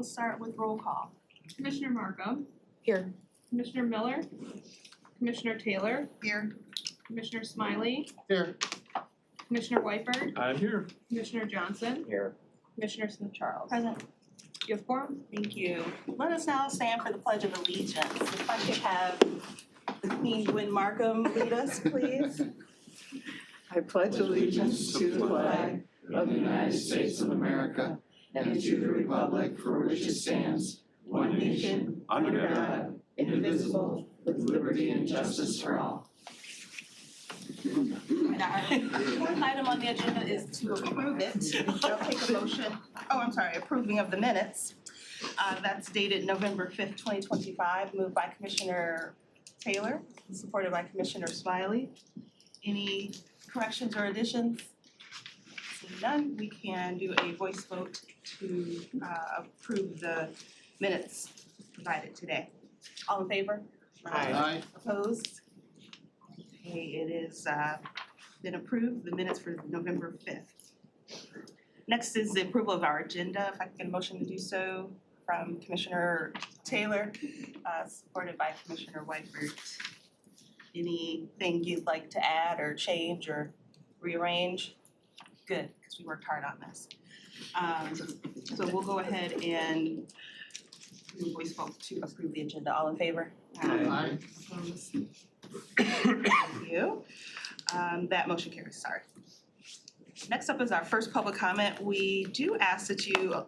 We'll start with roll call. Commissioner Markham, Here. Commissioner Miller, Commissioner Taylor, Here. Commissioner Smiley, Here. Commissioner Wyford, I'm here. Commissioner Johnson, Here. Commissioner Smith Charles. Present. You have quorum? Thank you. Let us now stand for the Pledge of Allegiance. If I could have the Queen Gwen Markham lead us, please. I pledge allegiance to the flag of the United States of America and to the republic for which it stands, one nation, under God, indivisible, with liberty and justice for all. And our fourth item on the agenda is to approve it. I'll take a motion. Approving of the minutes. That's dated November 5th, 2025, moved by Commissioner Taylor, supported by Commissioner Smiley. Any corrections or additions? Seeing none, we can do a voice vote to approve the minutes provided today. All in favor? Aye. Opposed? Okay, it is been approved, the minutes for November 5th. Next is the approval of our agenda. If I can get a motion to do so from Commissioner Taylor, supported by Commissioner Wyford. Anything you'd like to add or change or rearrange? Good, because we worked hard on this. So we'll go ahead and do a voice vote to approve the agenda. All in favor? Aye. Opposed? Thank you. That motion carries, sorry. Next up is our first public comment. We do ask that you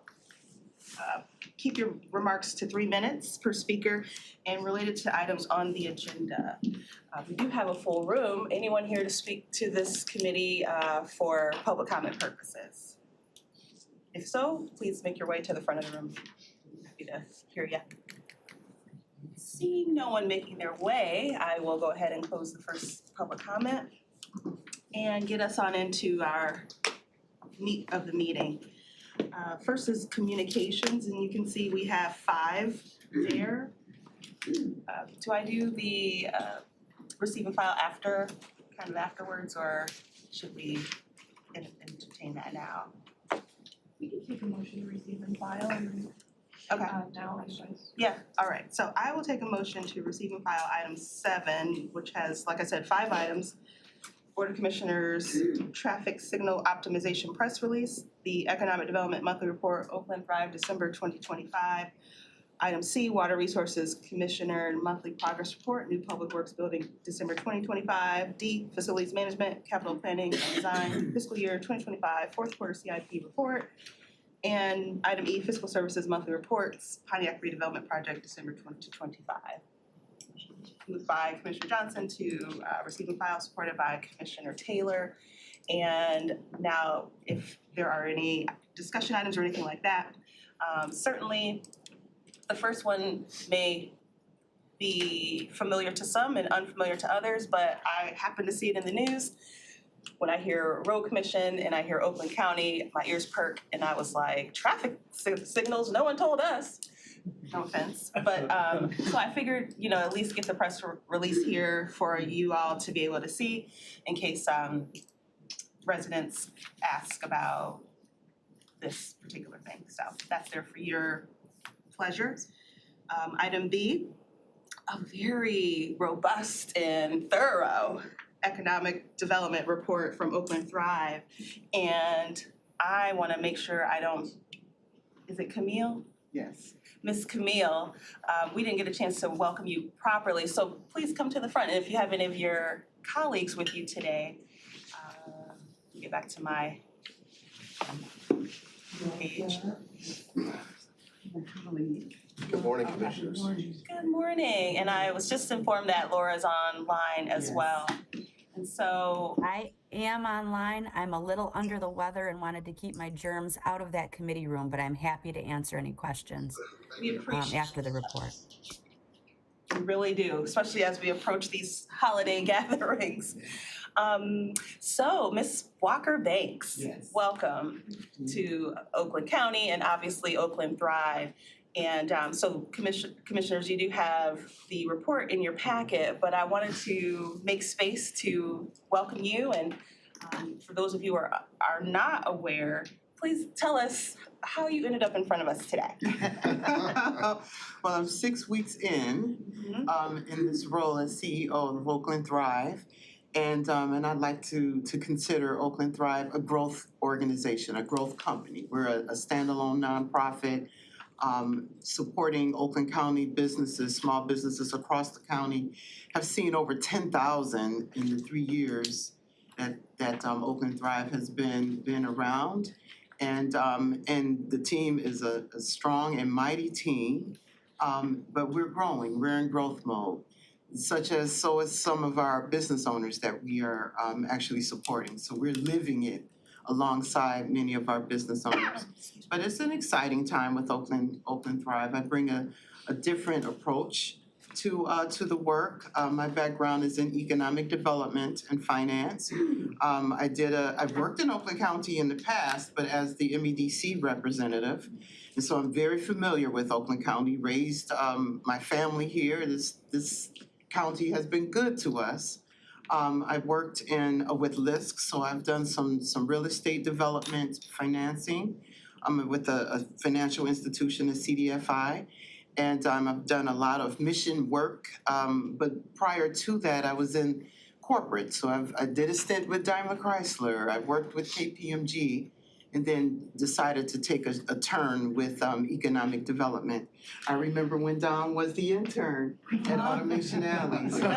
keep your remarks to 3 minutes per speaker and related to items on the agenda. We do have a full room. Anyone here to speak to this committee for public comment purposes? If so, please make your way to the front of the room. Happy to hear you. Seeing no one making their way, I will go ahead and close the first public comment and get us on into our meat of the meeting. First is communications, and you can see we have 5 there. Do I do the receive and file afterwards, or should we entertain that now? We can take a motion to receive and file and Okay. now otherwise. Yeah, all right, so I will take a motion to receive and file item 7, which has, like I said, 5 items. Board of Commissioners Traffic Signal Optimization Press Release, the Economic Development Monthly Report, Oakland Thrive, December 2025. Item C, Water Resources Commissioner Monthly Progress Report, New Public Works Building, December 2025. D, Facilities Management, Capital Planning and Design, Fiscal Year 2025, Fourth Quarter CIP Report. And item E, Fiscal Services Monthly Reports, Pontiac Redevelopment Project, December 2025. Moved by Commissioner Johnson to receive and file, supported by Commissioner Taylor. And now, if there are any discussion items or anything like that, certainly the first one may be familiar to some and unfamiliar to others, but I happen to see it in the news. When I hear Road Commission and I hear Oakland County, my ears perk, and I was like, traffic signals, no one told us. No offense, but so I figured, at least get the press release here for you all to be able to see in case residents ask about this particular thing. So that's there for your pleasure. Item B, a very robust and thorough economic development report from Oakland Thrive. And I want to make sure is it Camille? Yes. Miss Camille, we didn't get a chance to welcome you properly, so please come to the front. And if you have any of your colleagues with you today, get back to my page. Good morning, Commissioners. Good morning, and I was just informed that Laura's online as Yes. well. And so, I am online. I'm a little under the weather and wanted to keep my germs out of that committee room, but I'm happy to answer any questions we appreciate after the report. We really do, especially as we approach these holiday gatherings. So, Ms. Walker Banks, Yes. welcome to Oakland County and obviously Oakland Thrive. And so commissioners, you do have the report in your packet, but I wanted to make space to welcome you. And for those of you who are not aware, please tell us how you ended up in front of us today. Well, I'm 6 weeks in this role as CEO of Oakland Thrive. And I'd like to consider Oakland Thrive a growth organization, a growth company. We're a standalone nonprofit supporting Oakland County businesses, small businesses across the county. Have seen over 10,000 in the 3 years that Oakland Thrive has been around. And the team is a strong and mighty team, but we're growing. We're in growth mode. So is some of our business owners that we are actually supporting. So we're living it alongside many of our business owners. But it's an exciting time with Oakland Thrive. I bring a different approach to the work. My background is in economic development and finance. I've worked in Oakland County in the past, but as the MEDC representative. And so I'm very familiar with Oakland County, raised my family here. This county has been good to us. I've worked with LISC, so I've done some real estate development financing. I'm with a financial institution, a CDFI, and I've done a lot of mission work. But prior to that, I was in corporate, so I did a stint with Daimler Chrysler. I worked with KPMG, and then decided to take a turn with economic development. I remember when Don was the intern at Automation Alley. So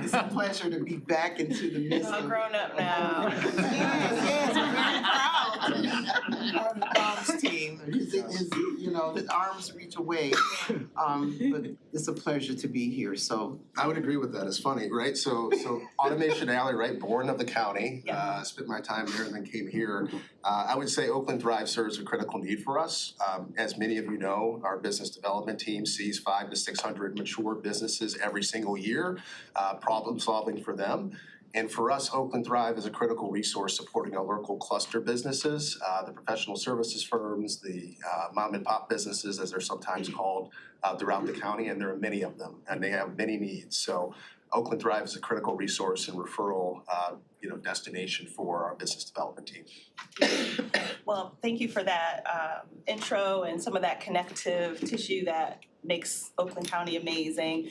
it's a pleasure to be back into the midst All of... grown up now. Yes, I'm very proud of Dom's team. His arms reach away. But it's a pleasure to be here, so. I would agree with that. It's funny, right? So Automation Alley, right? Born of the county. Yeah. Spent my time there and then came here. I would say Oakland Thrive serves a critical need for us. As many of you know, our business development team sees 500 to 600 mature businesses every single year, problem solving for them. And for us, Oakland Thrive is a critical resource supporting our local cluster businesses, the professional services firms, the mom and pop businesses, as they're sometimes called, throughout the county, and there are many of them, and they have many needs. So Oakland Thrive is a critical resource and referral destination for our business development team. Well, thank you for that intro and some of that connective tissue that makes Oakland County amazing.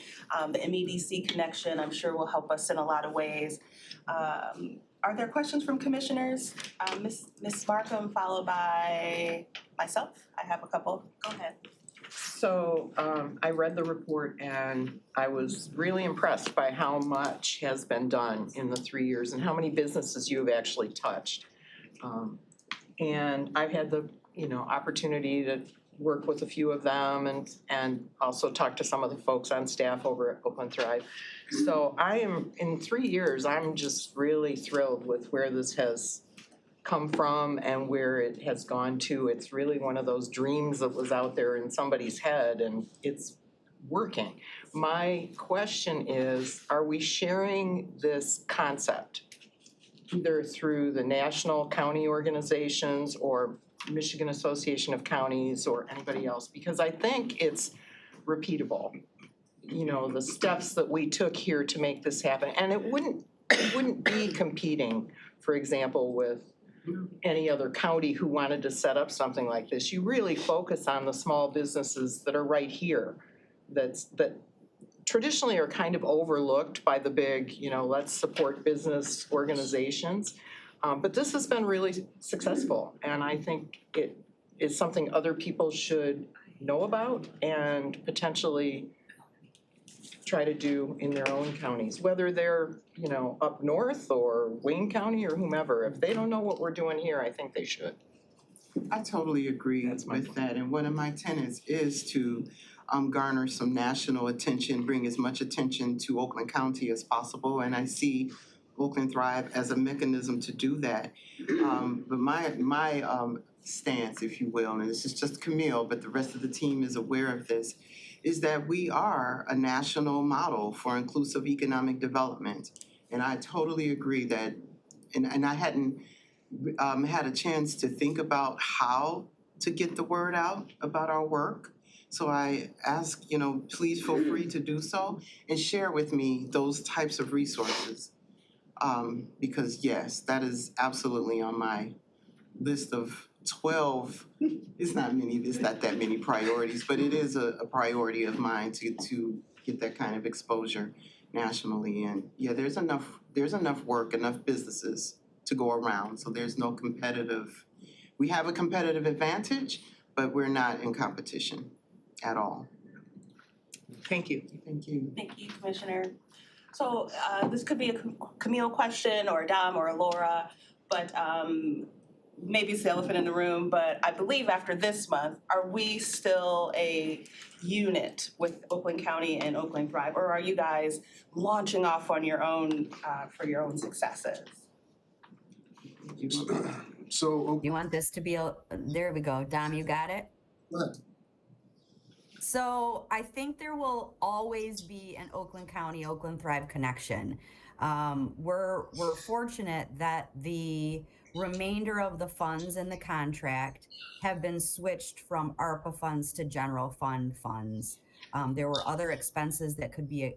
The MEDC connection, I'm sure, will help us in a lot of ways. Are there questions from commissioners? Ms. Markham, followed by myself. I have a couple. Go ahead. So I read the report and I was really impressed by how much has been done in the 3 years and how many businesses you have actually touched. And I've had the opportunity to work with a few of them and also talk to some of the folks on staff over at Oakland Thrive. So in 3 years, I'm just really thrilled with where this has come from and where it has gone to. It's really one of those dreams that was out there in somebody's head and it's working. My question is, are we sharing this concept either through the national county organizations or Michigan Association of Counties or anybody else? Because I think it's repeatable. The steps that we took here to make this happen, and it wouldn't be competing, for example, with any other county who wanted to set up something like this. You really focus on the small businesses that are right here, that traditionally are kind of overlooked by the big, let's support business organizations. But this has been really successful, and I think it is something other people should know about and potentially try to do in their own counties, whether they're, up north or Wayne County or whomever. If they don't know what we're doing here, I think they should. I totally agree with that. And one of my tenets is to garner some national attention, bring as much attention to Oakland County as possible. And I see Oakland Thrive as a mechanism to do that. But my stance, if you will, and this is just Camille, but the rest of the team is aware of this, is that we are a national model for inclusive economic development. And I totally agree that, and I hadn't had a chance to think about how to get the word out about our work. So I ask, please feel free to do so and share with me those types of resources. Because yes, that is absolutely on my list of 12, it's not that many priorities, but it is a priority of mine to get that kind of exposure nationally. And yeah, there's enough work, enough businesses to go around. So there's no we have a competitive advantage, but we're not in competition at all. Thank you. Thank you. Thank you, Commissioner. So this could be a Camille question or a Dom or a Laura, but maybe it's the elephant in the room, but I believe after this month, are we still a unit with Oakland County and Oakland Thrive, or are you guys launching off on your own for your own successes? So, You want this to be there we go. Dom, you got it? go ahead. So I think there will always be an Oakland County, Oakland Thrive connection. We're fortunate that the remainder of the funds in the contract have been switched from ARPA funds to general fund funds. There were other expenses that could be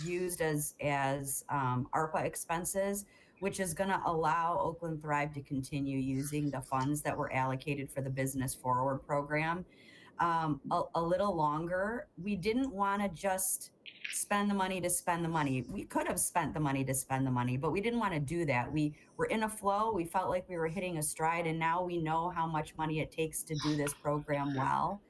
used as ARPA expenses, which is going to allow Oakland Thrive to continue using the funds that were allocated for the Business Forward program a little longer. We didn't want to just spend the money to spend the money. We could have spent the money to spend the money, but we didn't want to do that. We were in a flow. We felt like we were hitting a stride, and now we know how much money it takes to do this program well.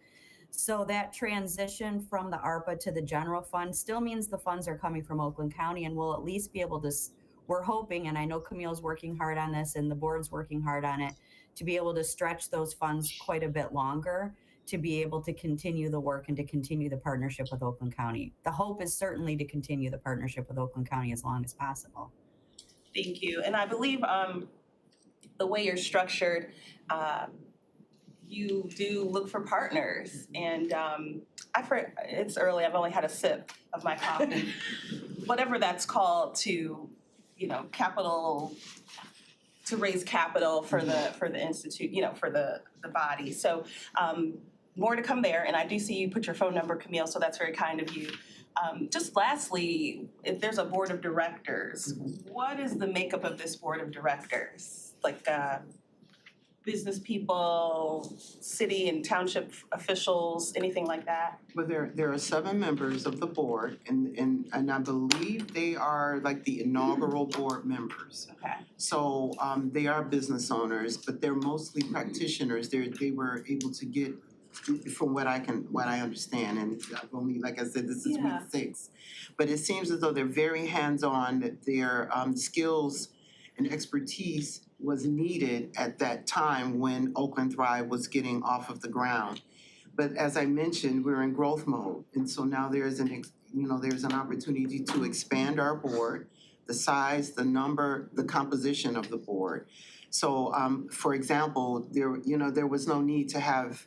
So that transition from the ARPA to the general fund still means the funds are coming from Oakland County, and we'll at least be able to, we're hoping, and I know Camille's working hard on this and the board's working hard on it, to be able to stretch those funds quite a bit longer to be able to continue the work and to continue the partnership with Oakland County. The hope is certainly to continue the partnership with Oakland County as long as possible. Thank you. And I believe the way you're structured, you do look for partners. And it's early, I've only had a sip of my coffee. Whatever that's called to, to raise capital for the institute, for the body. So more to come there, and I do see you put your phone number, Camille, so that's very kind of you. Just lastly, if there's a board of directors, what is the makeup of this board of directors? Like business people, city and township officials, anything like that? Well, there are 7 members of the board, and I believe they are like the inaugural board members. Okay. So they are business owners, but they're mostly practitioners. They were able to get, from what I understand, and I've only, like I said, this is week 6. But it seems as though they're very hands-on, that their skills and expertise was needed at that time when Oakland Thrive was getting off of the ground. But as I mentioned, we're in growth mode, and so now there's an opportunity to expand our board, the size, the number, the composition of the board. So, for example, there was no need to have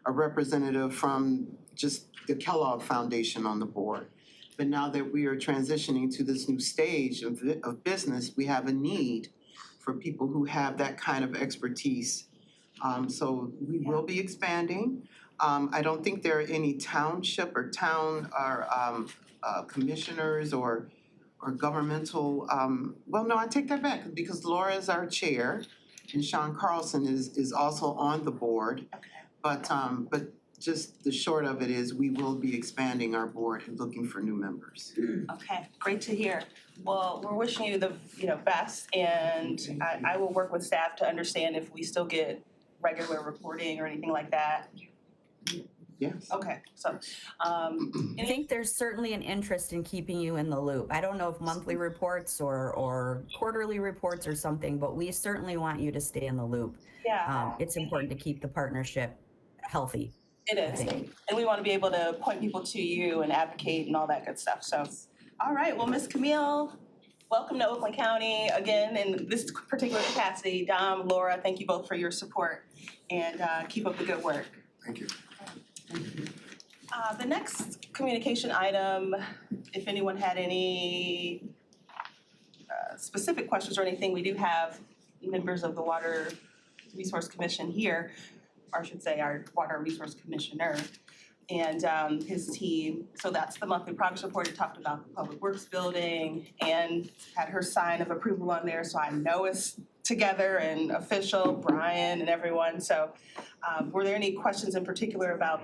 a representative from just the Kellogg Foundation on the board. But now that we are transitioning to this new stage of business, we have a need for people who have that kind of expertise. So we will be expanding. I don't think there are any township or town or commissioners or governmental, well, no, I take that back, because Laura is our chair and Sean Carlson is also on the board. Okay. But just the short of it is we will be expanding our board and looking for new members. Okay, great to hear. Well, we're wishing you the best, and I will work with staff to understand if we still get regular reporting or anything like that. Yes. Okay, so I think there's certainly an interest in keeping you in the loop. I don't know if monthly reports or quarterly reports or something, but we certainly want you to stay in the loop. yeah, It's important to keep the partnership healthy. it is. And we want to be able to point people to you and advocate and all that good stuff. So, all right, well, Ms. Camille, welcome to Oakland County again in this particular capacity. Dom, Laura, thank you both for your support, and keep up the good work. Thank you. The next communication item, if anyone had any specific questions or anything, we do have members of the Water Resource Commission here, or I should say our Water Resource Commissioner and his team. So that's the monthly progress report. It talked about the Public Works building and had her sign of approval on there, so I know it's together and official, Brian and everyone. So were there any questions in particular about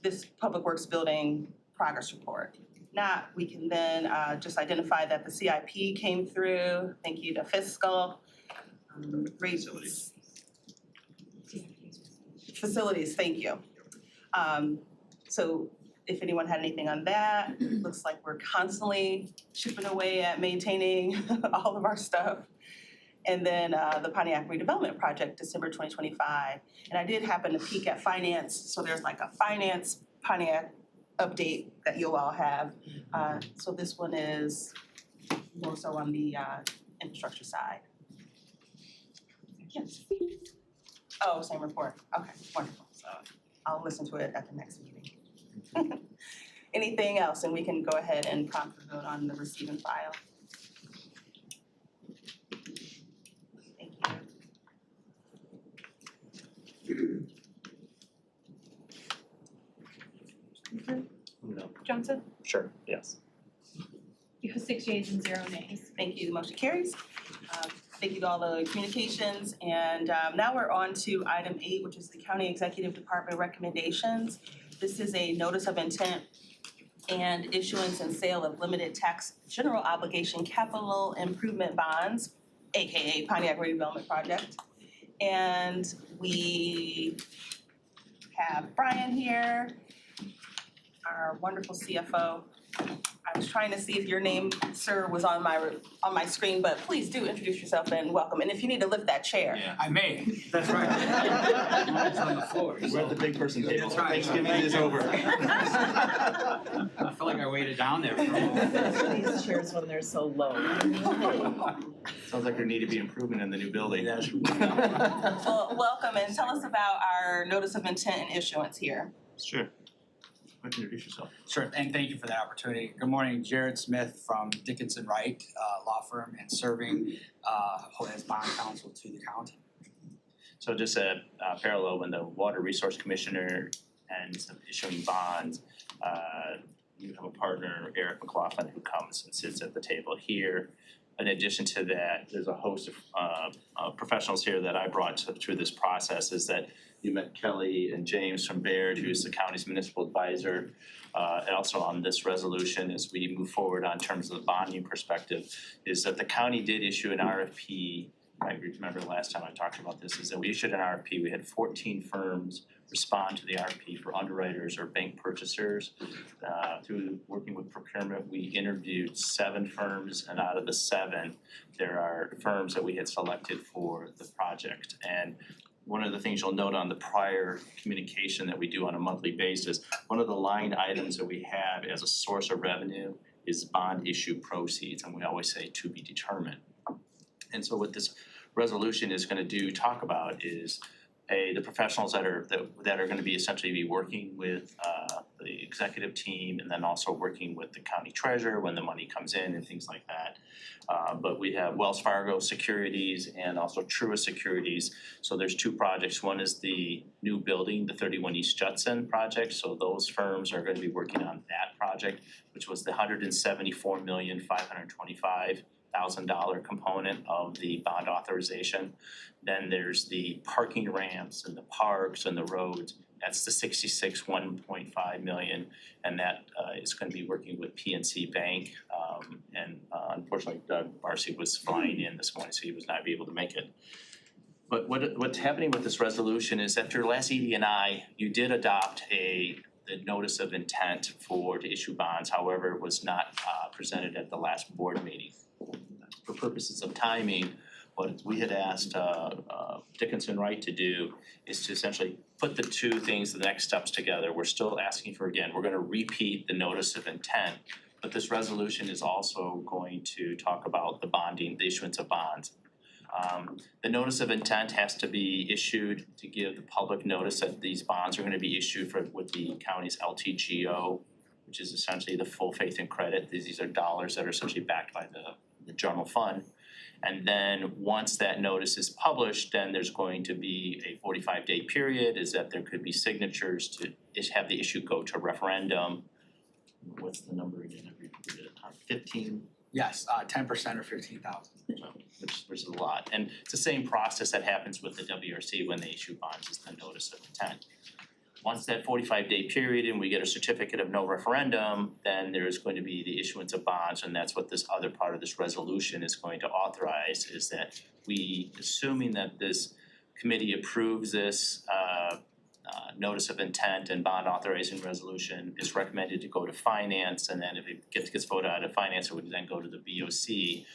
this Public Works Building progress report? Not, we can then just identify that the CIP came through. Thank you to fiscal. Facilities, thank you. So if anyone had anything on that, looks like we're constantly chipping away at maintaining all of our stuff. And then the Pontiac redevelopment project, December 2025. And I did happen to peek at finance, so there's like a finance Pontiac update that you'll all have. So this one is more so on the infrastructure side. Yes. Oh, same report. Okay, wonderful. So I'll listen to it at the next meeting. Anything else? And we can go ahead and prompt the vote on the receive and file. Thank you. No. Johnson, Sure, yes. you have 6 yeas and 0 nays. Thank you. The motion carries. Thank you to all the communications. And now we're on to item 8, which is the County Executive Department recommendations. This is a notice of intent and issuance and sale of limited tax general obligation capital improvement bonds, AKA Pontiac redevelopment project. And we have Brian here, our wonderful CFO. I was trying to see if your name, sir, was on my screen, but please do introduce yourself and welcome. And if you need to lift that chair. Yeah, I may. That's right. It's on the floor. We're at the big person table. That's right. Thanksgiving is over. I feel like I waited down there for a moment. These chairs when they're so low. Sounds like there need to be improvement in the new building. Well, welcome and tell us about our notice of intent and issuance here. Sure. Why don't you introduce yourself? Sure, and thank you for that opportunity. Good morning, Jared Smith from Dickinson Wright Law Firm and serving as bond counsel to the county. So just a parallel, when the Water Resource Commissioner ends up issuing bonds, you have a partner, Eric McLaughlin, who comes and sits at the table here. In addition to that, there's a host of professionals here that I brought through this process. Is that you met Kelly and James from Baird, who's the county's municipal advisor. And also on this resolution, as we move forward on terms of the bonding perspective, is that the county did issue an RFP. I remember the last time I talked about this, is that we issued an RFP. We had 14 firms respond to the RFP for underwriters or bank purchasers. Through working with procurement, we interviewed 7 firms, and out of the 7, there are firms that we had selected for the project. And one of the things you'll note on the prior communication that we do on a monthly basis, one of the line items that we have as a source of revenue is bond issue proceeds, and we always say to be determined. And so what this resolution is going to talk about is the professionals that are going to be essentially working with the executive team, and then also working with the county treasurer when the money comes in and things like that. But we have Wells Fargo Securities and also Truist Securities. So there's 2 projects. One is the new building, the 31 East Judson project. So those firms are going to be working on that project, which was the $174,525,000 component of the bond authorization. Then there's the parking ramps and the parks and the roads. That's the $1.5 million, and that is going to be working with PNC Bank. And unfortunately, Doug Barcy was flying in this morning, so he was not able to make it. But what's happening with this resolution is after last ED&I, you did adopt the notice of intent to issue bonds. However, it was not presented at the last board meeting. For purposes of timing, what we had asked Dickinson Wright to do is to essentially put the 2 things, the next steps together. We're still asking for, again, we're going to repeat the notice of intent, but this resolution is also going to talk about the bonding, the issuance of bonds. The notice of intent has to be issued to give the public notice that these bonds are going to be issued with the county's LTGO, which is essentially the full faith and credit. These are dollars that are essentially backed by the general fund. And then once that notice is published, then there's going to be a 45-day period, is that there could be signatures to have the issue go to referendum. What's the number again? 15 Yes, 10% or 15,000. which is a lot. And it's the same process that happens with the WRC when they issue bonds, is the notice of intent. Once that 45-day period and we get a certificate of no referendum, then there is going to be the issuance of bonds, and that's what this other part of this resolution is going to authorize, is that we, assuming that this committee approves this notice of intent and bond authorizing resolution, is recommended to go to finance, and then if it gets voted out of finance, it would then go to the BOC.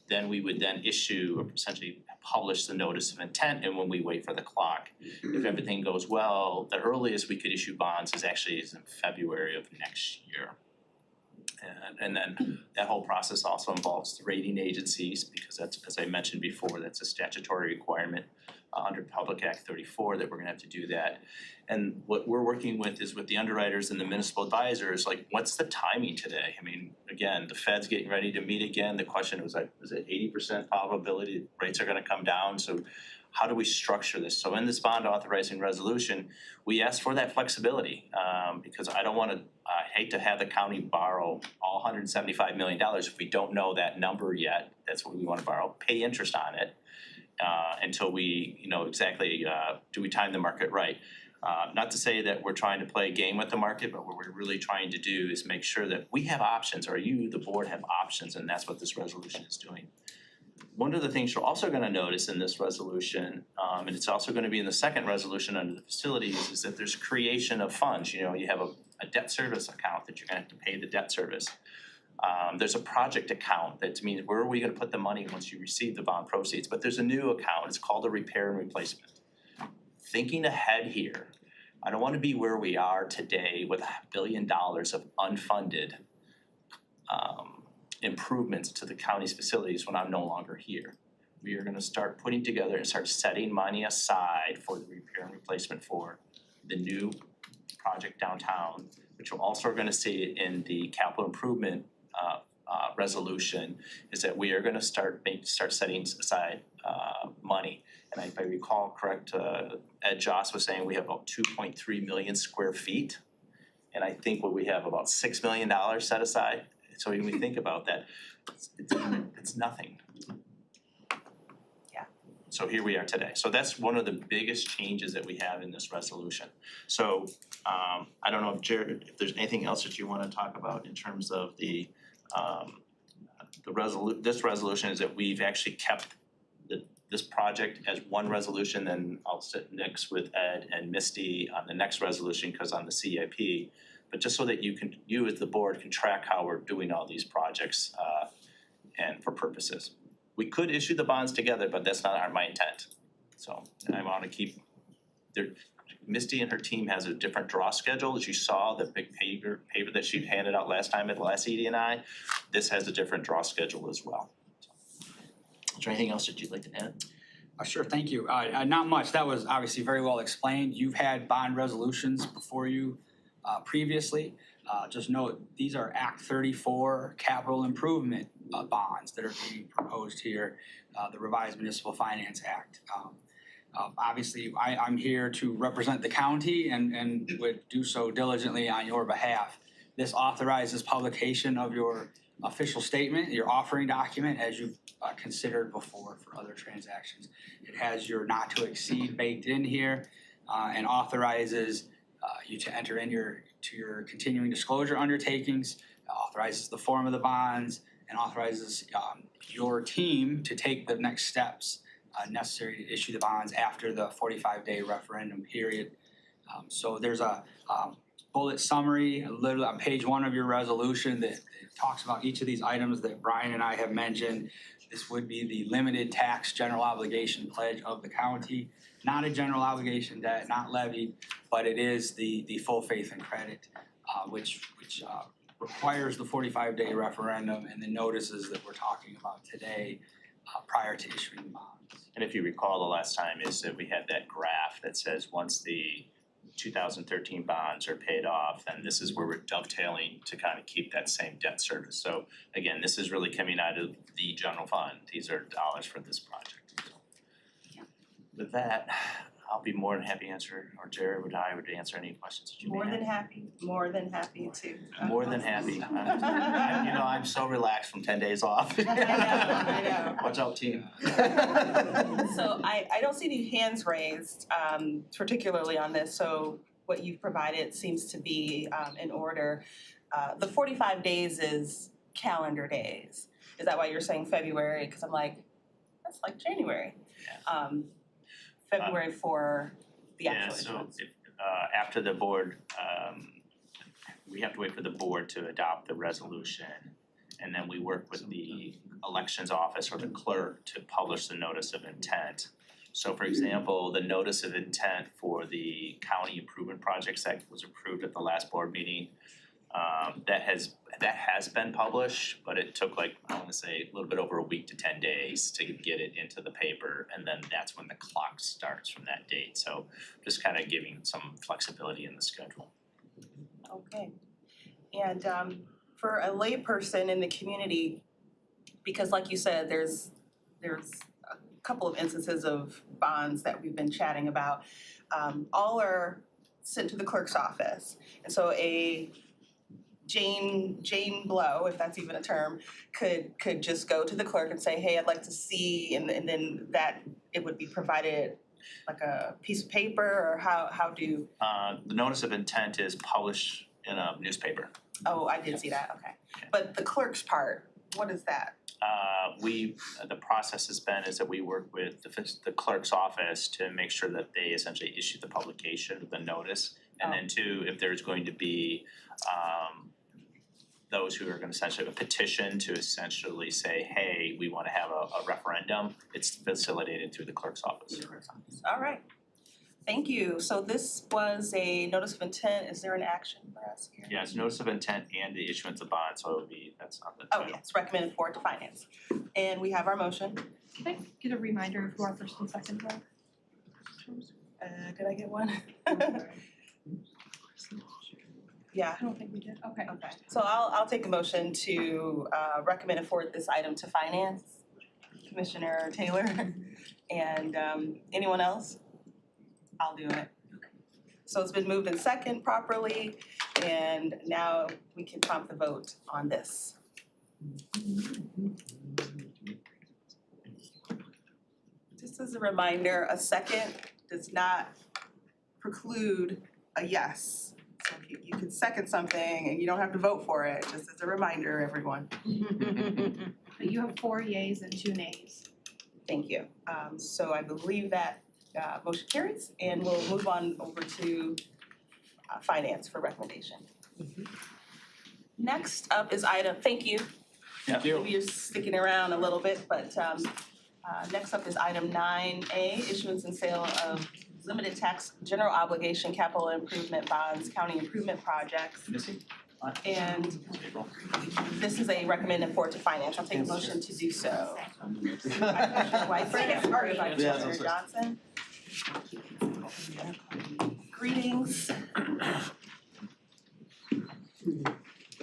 Then we would then issue, or essentially publish the notice of intent, and when we wait for the clock. If everything goes well, the earliest we could issue bonds is actually in February of next year. And then that whole process also involves the rating agencies, because that's, as I mentioned before, that's a statutory requirement under Public Act 34 that we're gonna have to do that. And what we're working with is with the underwriters and the municipal advisors, like, what's the timing today? I mean, again, the Fed's getting ready to meet again. The question was like, is it 80% probability rates are gonna come down? So how do we structure this? So in this bond authorizing resolution, we ask for that flexibility, because I don't wanna, I hate to have the county borrow all $175 million if we don't know that number yet. That's what we wanna borrow, pay interest on it until we know exactly, do we time the market right? Not to say that we're trying to play a game with the market, but what we're really trying to do is make sure that we have options, or you, the board, have options, and that's what this resolution is doing. One of the things you're also gonna notice in this resolution, and it's also gonna be in the second resolution under the facilities, is that there's creation of funds. You know, you have a debt service account that you're gonna have to pay the debt service. There's a project account that means where are we gonna put the money once you receive the bond proceeds? But there's a new account, it's called a repair and replacement. Thinking ahead here, I don't wanna be where we are today with $1 billion of unfunded improvements to the county's facilities when I'm no longer here. We are gonna start putting together and start setting money aside for the repair and replacement for the new project downtown, which we're also gonna see in the capital improvement resolution, is that we are gonna start setting aside money. And if I recall correct, Ed Joss was saying we have about 2.3 million square feet. And I think what we have about $6 million set aside. So when we think about that, it's nothing. Yeah. So here we are today. So that's one of the biggest changes that we have in this resolution. So I don't know if Jared, if there's anything else that you wanna talk about in terms of this resolution, is that we've actually kept this project as one resolution, then I'll sit next with Ed and Misty on the next resolution, cause on the CIP. But just so that you as the board can track how we're doing all these projects and for purposes. We could issue the bonds together, but that's not my intent. So, and I wanna keep, Misty and her team has a different draw schedule, as you saw, the big paper that she handed out last time at the last ED&I. This has a different draw schedule as well. Is there anything else that you'd like to add? Sure, thank you. Not much. That was obviously very well explained. You've had bond resolutions before you previously. Just note, these are Act 34 capital improvement bonds that are being proposed here, the revised Municipal Finance Act. Obviously, I'm here to represent the county and would do so diligently on your behalf. This authorizes publication of your official statement, your offering document, as you've considered before for other transactions. It has your not to exceed baked in here and authorizes you to enter in your continuing disclosure undertakings, authorizes the form of the bonds, and authorizes your team to take the next steps necessary to issue the bonds after the 45-day referendum period. So there's a bullet summary, literally on page 1 of your resolution that talks about each of these items that Brian and I have mentioned. This would be the limited tax general obligation pledge of the county, not a general obligation debt, not levied, but it is the full faith and credit, which requires the 45-day referendum and the notices that we're talking about today prior to issuing the bonds. And if you recall, the last time is that we had that graph that says once the 2013 bonds are paid off, then this is where we're dovetailing to kind of keep that same debt service. So again, this is really coming out of the general fund. These are dollars for this project. So with that, I'll be more than happy to answer, or Jared would answer any questions that you may More have. than happy to. More than happy. I'm so relaxed from 10 days off. I know. Watch out, team. So I don't see any hands raised, particularly on this, so what you've provided seems to be in order. The 45 days is calendar days. Is that why you're saying February? Because I'm like, that's like January. February for the actual issuance. Yeah, so if, after the board, we have to wait for the board to adopt the resolution. And then we work with the elections office or the clerk to publish the notice of intent. So for example, the notice of intent for the county improvement projects that was approved at the last board meeting, that has been published, but it took like, I wanna say, a little bit over a week to 10 days to get it into the paper, and then that's when the clock starts from that date. So just kind of giving some flexibility in the schedule. Okay. And for a layperson in the community, because like you said, there's a couple of instances of bonds that we've been chatting about. All are sent to the clerk's office. And so a Jane Blow, if that's even a term, could just go to the clerk and say, hey, I'd like to see, and then that it would be provided like a piece of paper, or how do? The notice of intent is published in a newspaper. Oh, I did see that, okay. But the clerk's part, what is that? The process has been is that we work with the clerk's office to make sure that they essentially issue the publication of the notice. And then two, if there's going to be those who are gonna essentially have a petition to essentially say, hey, we wanna have a referendum, it's facilitated through the clerk's office. All right, thank you. So this was a notice of intent, is there an action for us here? Yeah, it's notice of intent and the issuance of bond, so it would be, that's on the Oh, title. yes, recommended forward to finance. And we have our motion. Can I get a reminder of who our first and second were? Did I get one? Yeah, I don't think we did, okay. okay. So I'll take a motion to recommend and forward this item to finance. Commissioner Taylor, and anyone else? I'll do it. So it's been moved in second properly, and now we can prompt the vote on this. Just as a reminder, a second does not preclude a yes. So you can second something and you don't have to vote for it, just as a reminder, everyone. But you have 4 yeas and 2 nays. Thank you. So I believe that motion carries, and we'll move on over to finance for recommendation. Next up is item, thank you. Thank Maybe you're sticking around a little bit, but next up is item 9A, issuance and sale of limited tax general obligation capital improvement bonds, county improvement projects. Missy? And April? this is a recommended forward to finance. I'll take a motion to do so. Commissioner White, second by Commissioner Johnson. Greetings.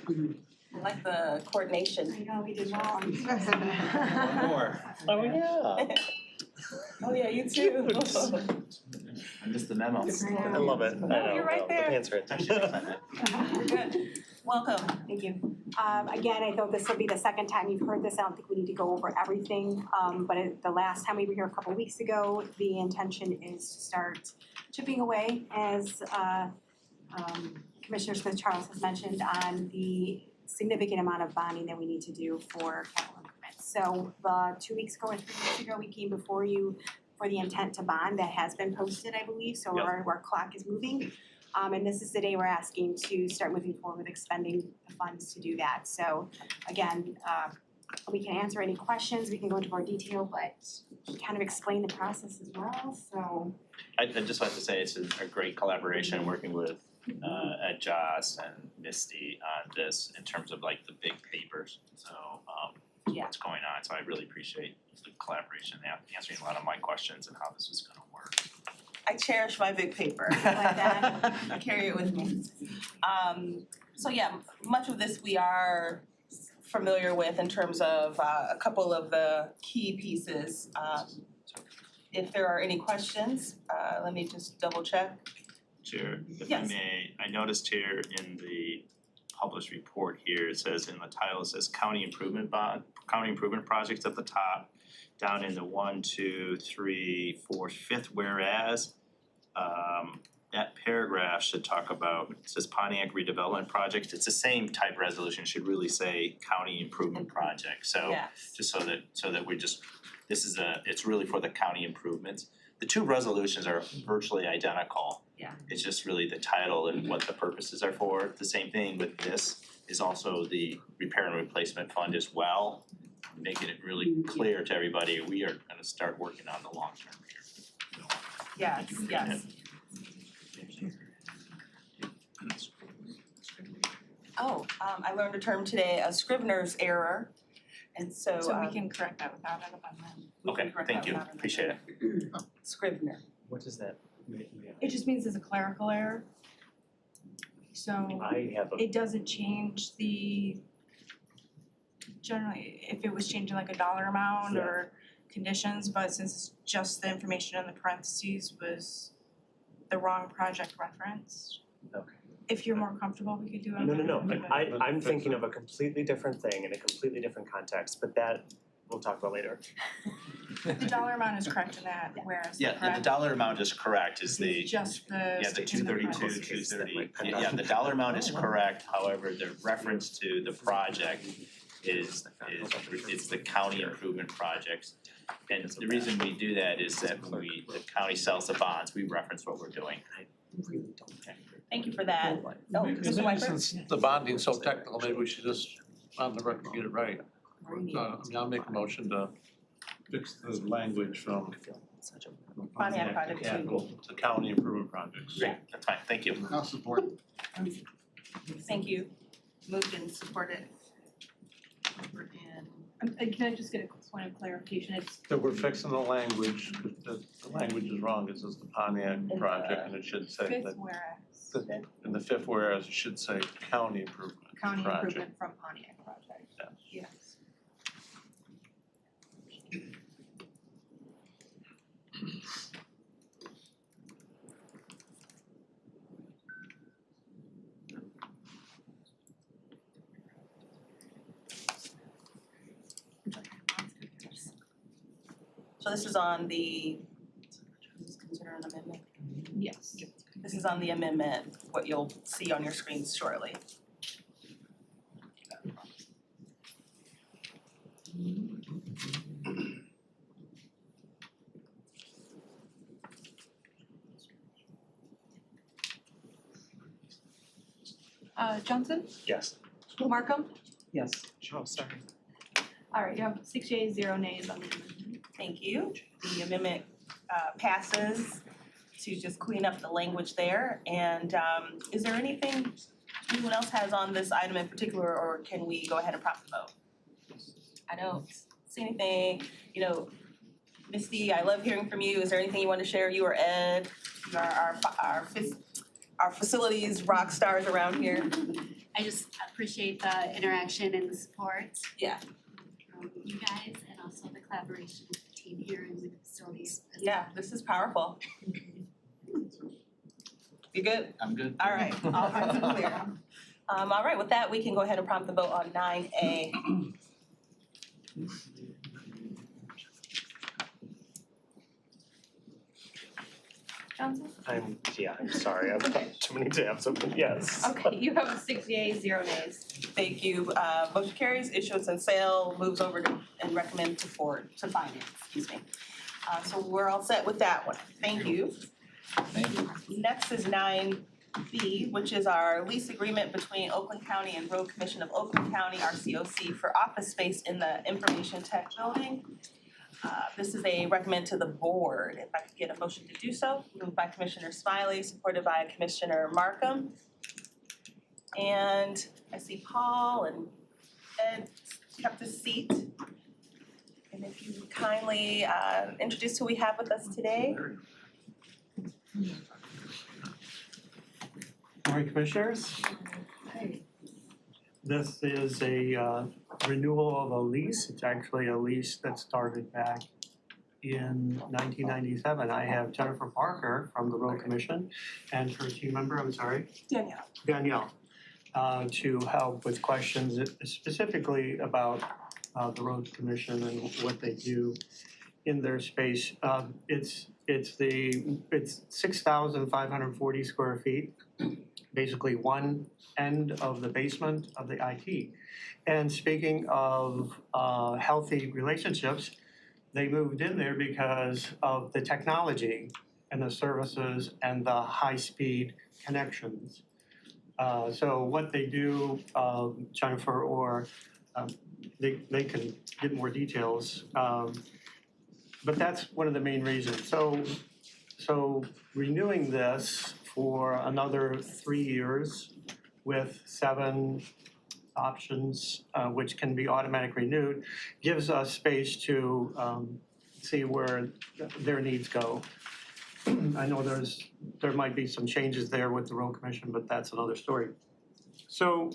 I like the coordination. I know, we did wrong. One more. Oh, yeah. Oh, yeah, you too. I missed the memo. I love it. I know. you're right No, there. The pants are in. You're good. Welcome. Thank you. Again, I know this will be the second time you've heard this. I don't think we need to go over everything. The last time we were here a couple weeks ago, the intention is to start chipping away, as Commissioner Smith Charles has mentioned, on the significant amount of bonding that we need to do for capital improvements. So 2 weeks ago or 3 weeks ago, we came before you for the intent to bond that has been posted, I believe, so Yep. our clock is moving. And this is the day we're asking to start moving forward with expending the funds to do that. So again, we can answer any questions, we can go into more detail, but kind of explain the process as well, so. I just like to say it's a great collaboration working with Ed Joss and Misty on this in terms of like the big papers. So Yeah. what's going on, so I really appreciate the collaboration, answering a lot of my questions and how this is gonna work. I cherish my big paper. I like that. I carry it with me. So yeah, much of this we are familiar with in terms of a couple of the key pieces. if there are any questions, let me just double check. Chair, if I Yes. may, I noticed here in the published report here, it says in the title, it says county improvement projects at the top. Down in the 1, 2, 3, 4, 5th whereas, that paragraph should talk about, it says Pontiac redevelopment projects, it's the same type resolution, should really say county improvement project, so Yes. just so that we just, it's really for the county improvements. The two resolutions are virtually identical. Yeah. It's just really the title and what the purposes are for. The same thing with this is also the repair and replacement fund as well, making it really clear to everybody, we are gonna start working on the long term here. Yes, yes. Oh, I learned a term today, a Scrivener's error, and so So we can correct that without an amendment. we can Okay, correct thank that you, without an appreciate it. amendment. Scrivener. What does that mean? It just means it's a clerical error. So I have a, it doesn't change generally, if it was changing like a dollar amount Yeah. or conditions, but since it's just the information in the parentheses was the wrong project reference. Okay. If you're more comfortable, we could do it. no, I'm thinking of a completely different thing in a completely different context, but that we'll talk about later. The dollar amount is correct in that, whereas the Yeah, the correct dollar amount is correct, is the, is just the yeah, the in the 232, parentheses. 230, yeah, the dollar amount is correct, however, the reference to the project is the county improvement projects. And the reason we do that is that when the county sells the bonds, we reference what we're doing. Really don't. Thank you for that. Oh, Maybe Mr. Wyper? since the bonding's so technical, maybe we should just on the record get it right. I'll make a motion to fix the language from Pontiac project two. capital to county improvement projects. Yeah. That's fine, thank you. I'll support. Thank you. Moved and supported. Over in Can I just get a point of clarification? It's That we're fixing the language, 'cause the language is wrong, it says the Pontiac project and it should say fifth that, whereas, in the fifth whereas, it should say county improvement county project. improvement from Pontiac project. Yes. Yes. So this is on the, is this considered an amendment? Yes. This is on the amendment, what you'll see on your screens shortly. Johnson, Yes. Markham, Yes. Oh, sorry. all right, you have 6 yeas, 0 nays on the amendment. Thank you. The amendment passes to just clean up the language there. And is there anything anyone else has on this item in particular, or can we go ahead and prompt the vote? I don't see anything, you know, Misty, I love hearing from you. Is there anything you want to share? You or Ed, you are our facilities rock stars around here. I just appreciate the interaction and the support Yeah. from you guys and also the collaboration with the team here and with the facilities as well. Yeah, this is powerful. You good? I'm good. All right, all hearts are clear. All right, with that, we can go ahead and prompt the vote on 9A. Johnson? I'm sorry, I've got too many tabs open, yes. Okay, you have 6 yeas, 0 nays. Thank you. Motion carries, issuance and sale moves over to and recommend to finance, excuse me. So we're all set with that one. Thank you. Thank you. Next is 9B, which is our lease agreement between Oakland County and Road Commission of Oakland County, RCOC, for office space in the Information Tech Building. This is a recommend to the board. If I could get a motion to do so, moved by Commissioner Smiley, supported by Commissioner Markham. And I see Paul and Ed kept his seat. And if you would kindly introduce who we have with us today. Morning, Commissioners. This is a renewal of a lease. It's actually a lease that started back in 1997. I have Jennifer Parker from the Road Commission and her team member, I'm sorry, Danielle, to help with questions specifically about the Road Commission and what they do in their space. It's 6,540 square feet, basically one end of the basement of the IT. And speaking of healthy relationships, they moved in there because of the technology and the services and the high-speed connections. So what they do, Jennifer, or they can get more details, but that's one of the main reasons. So renewing this for another 3 years with 7 options, which can be automatic renewed, gives us space to see where their needs go. I know there might be some changes there with the Road Commission, but that's another story. So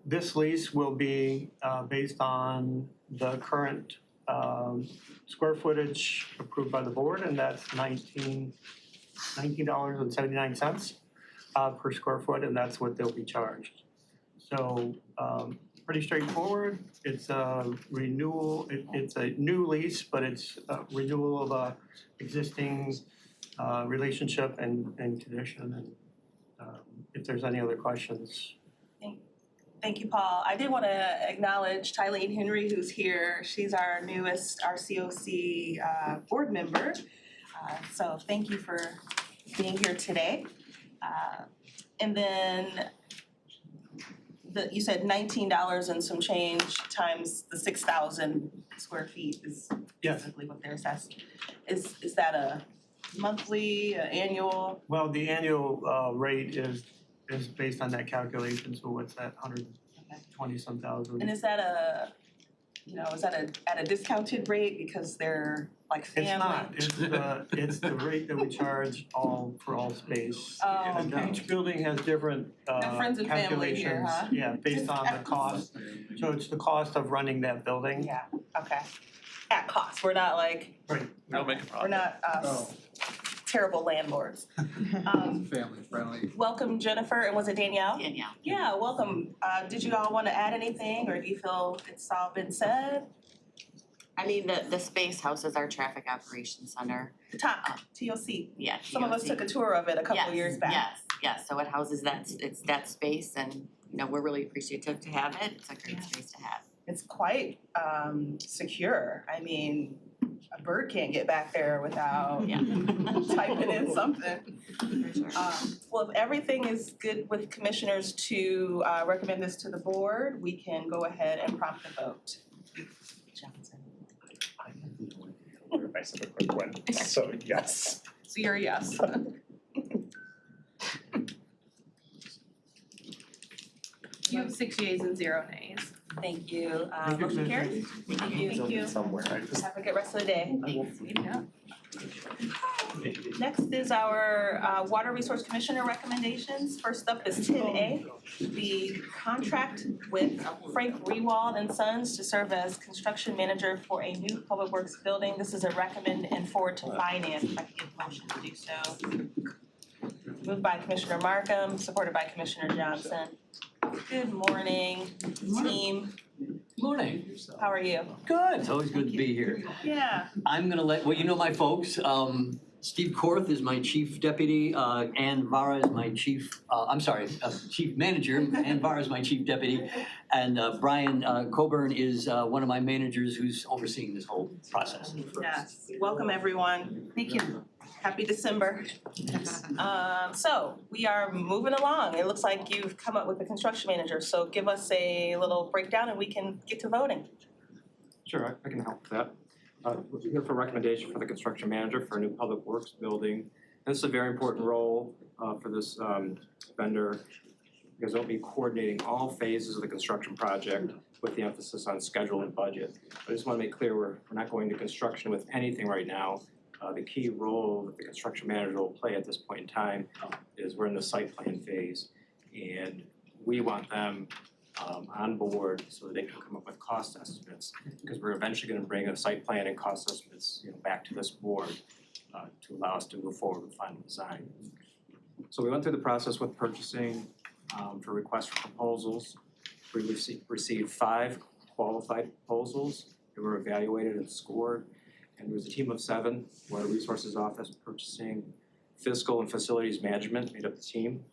this lease will be based on the current square footage approved by the board, and that's $19.79 per square foot, and that's what they'll be charged. So pretty straightforward. It's a renewal. It's a new lease, but it's a renewal of a existing relationship and condition. And if there's any other questions. Thank you, Paul. I did want to acknowledge Tylene Henry, who's here. She's our newest RCOC board member. So thank you for being here today. And then you said $19 and some change times the 6,000 square feet is basically what they're assessed. Is that a monthly, annual? Well, the annual rate is based on that calculation, so what's that, 120-some thousand? And is that at a discounted rate because they're like family? It's not, it's the rate that we charge for all space. Oh, okay. Each building has different friends and family here, calculations, huh? yeah, based on the cost. So it's the cost of running that building. Yeah, okay. At cost, we're not like, Right. We don't make a we're profit. not terrible landlords. Family friendly. Welcome, Jennifer, and was it Danielle? Danielle. Yeah, welcome. Did you all want to add anything, or do you feel it's all been said? I mean, the space houses our traffic operations center. The top, TOC. Yeah. Some of us took a tour of it a couple years back. Yes, so it houses it's that space, and you know, we're really appreciative to have it. It's a great space to have. It's quite secure. I mean, a bird can't get back there without typing in something. Well, if everything is good with commissioners to recommend this to the board, we can go ahead and prompt the vote. Johnson. If I said a quick one, so yes. So you're a yes. You have 6 yeas and 0 nays. Thank you. Motion carries. Thank you. Somewhere. Have a good rest of the day. Yeah. Next is our Water Resource Commissioner recommendations. First up is 10A, the contract with Frank Rewald and Sons to serve as construction manager for a new public works building. This is a recommend and forward to finance. If I could get a motion to do so. Moved by Commissioner Markham, supported by Commissioner Johnson. Good morning, team. Morning. How are you? Good. It's always good to be here. Yeah. I'm gonna well, you know my folks. Steve Korth is my chief deputy. Ann Vara is my chief, chief manager. Ann Vara is my chief deputy. And Brian Coburn is one of my managers who's overseeing this whole process. Yes. Welcome, everyone. Thank you. Happy December. So we are moving along. It looks like you've come up with a construction manager, so give us a little breakdown and we can get to voting. Sure, I can help with that. We're here for a recommendation for the construction manager for a new public works building. This is a very important role for this vendor because they'll be coordinating all phases of the construction project with the emphasis on schedule and budget. I just want to make clear we're not going to construction with anything right now. The key role that the construction manager will play at this point in time is we're in the site plan phase, and we want them on board so that they can come up with cost estimates. Because we're eventually gonna bring a site plan and cost estimates, back to this board to allow us to move forward with final design. So we went through the process with purchasing for requests for proposals. We received 5 qualified proposals. They were evaluated and scored. And there was a team of 7, Water Resources Office, Purchasing, Fiscal, and Facilities Management made up the team.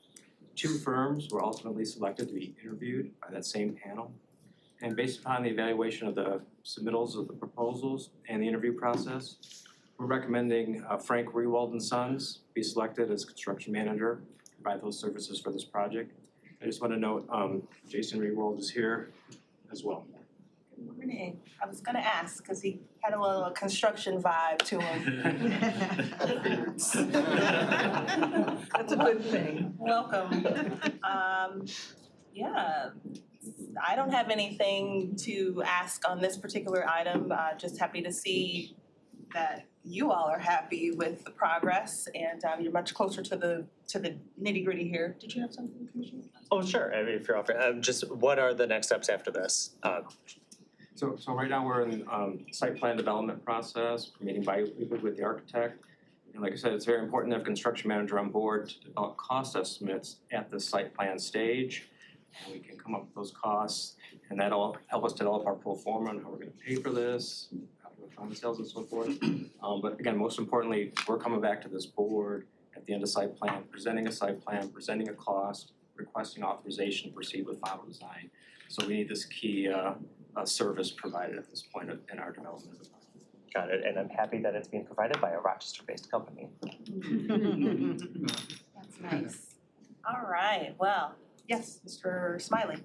2 firms were ultimately selected to be interviewed by that same panel. And based upon the evaluation of the submittals of the proposals and the interview process, we're recommending Frank Rewald & Sons be selected as construction manager, provide those services for this project. I just want to note, Jason Rewald is here as well. Good morning. I was gonna ask, because he had a little construction vibe to him. That's a good thing. Welcome. Yeah, I don't have anything to ask on this particular item. Just happy to see that you all are happy with the progress and you're much closer to the nitty gritty here. Did you have something, Commissioner? Oh, sure, I mean, if you're offering, just what are the next steps after this? So right now we're in site plan development process, we're meeting bi-weekly with the architect. And like I said, it's very important to have a construction manager on board to develop cost estimates at the site plan stage. And we can come up with those costs, and that'll help us develop our pro forma on how we're gonna pay for this, how we're gonna fund sales and so forth. But again, most importantly, we're coming back to this board at the end of site plan, presenting a cost, requesting authorization to proceed with final design. So we need this key service provided at this point in our development. Got it, and I'm happy that it's being provided by a Rochester-based company. That's nice. All right, well, yes, Mr. Smiley.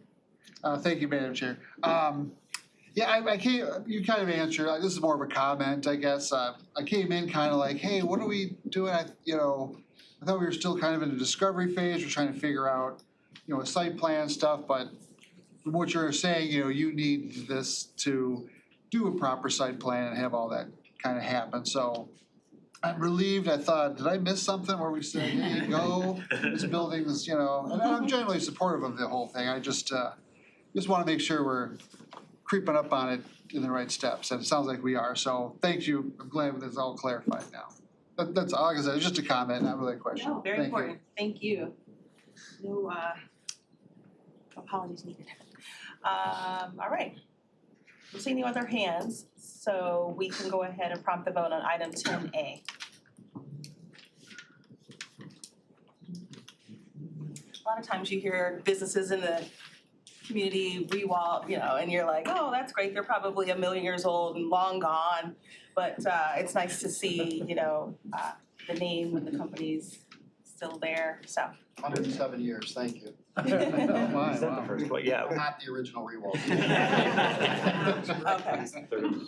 Thank you, Madam Chair. Yeah, I came, you kind of answered, this is more of a comment, I guess. I came in kind of like, hey, what are we doing? I thought we were still kind of in the discovery phase. We're trying to figure out, site plan stuff, but from what you're saying, you need this to do a proper site plan and have all that kind of happen. So I'm relieved. I thought, did I miss something where we said, here you go, this building is, and I'm generally supportive of the whole thing. I just want to make sure we're creeping up on it in the right steps, and it sounds like we are. So thank you. I'm glad it's all clarified now. That's all. Like I said, it's just a comment, not really a question. No, very important. Thank you. No apologies needed. All right. We'll see any other hands, so we can go ahead and prompt the vote on item 10A. A lot of times you hear businesses in the community rewall, and you're like, oh, that's great, they're probably 1 million years old and long gone. But it's nice to see, the name and the company's still there, so. 107 years, thank you. Oh, my, Is that the first one? Yeah. Not the original Rewald.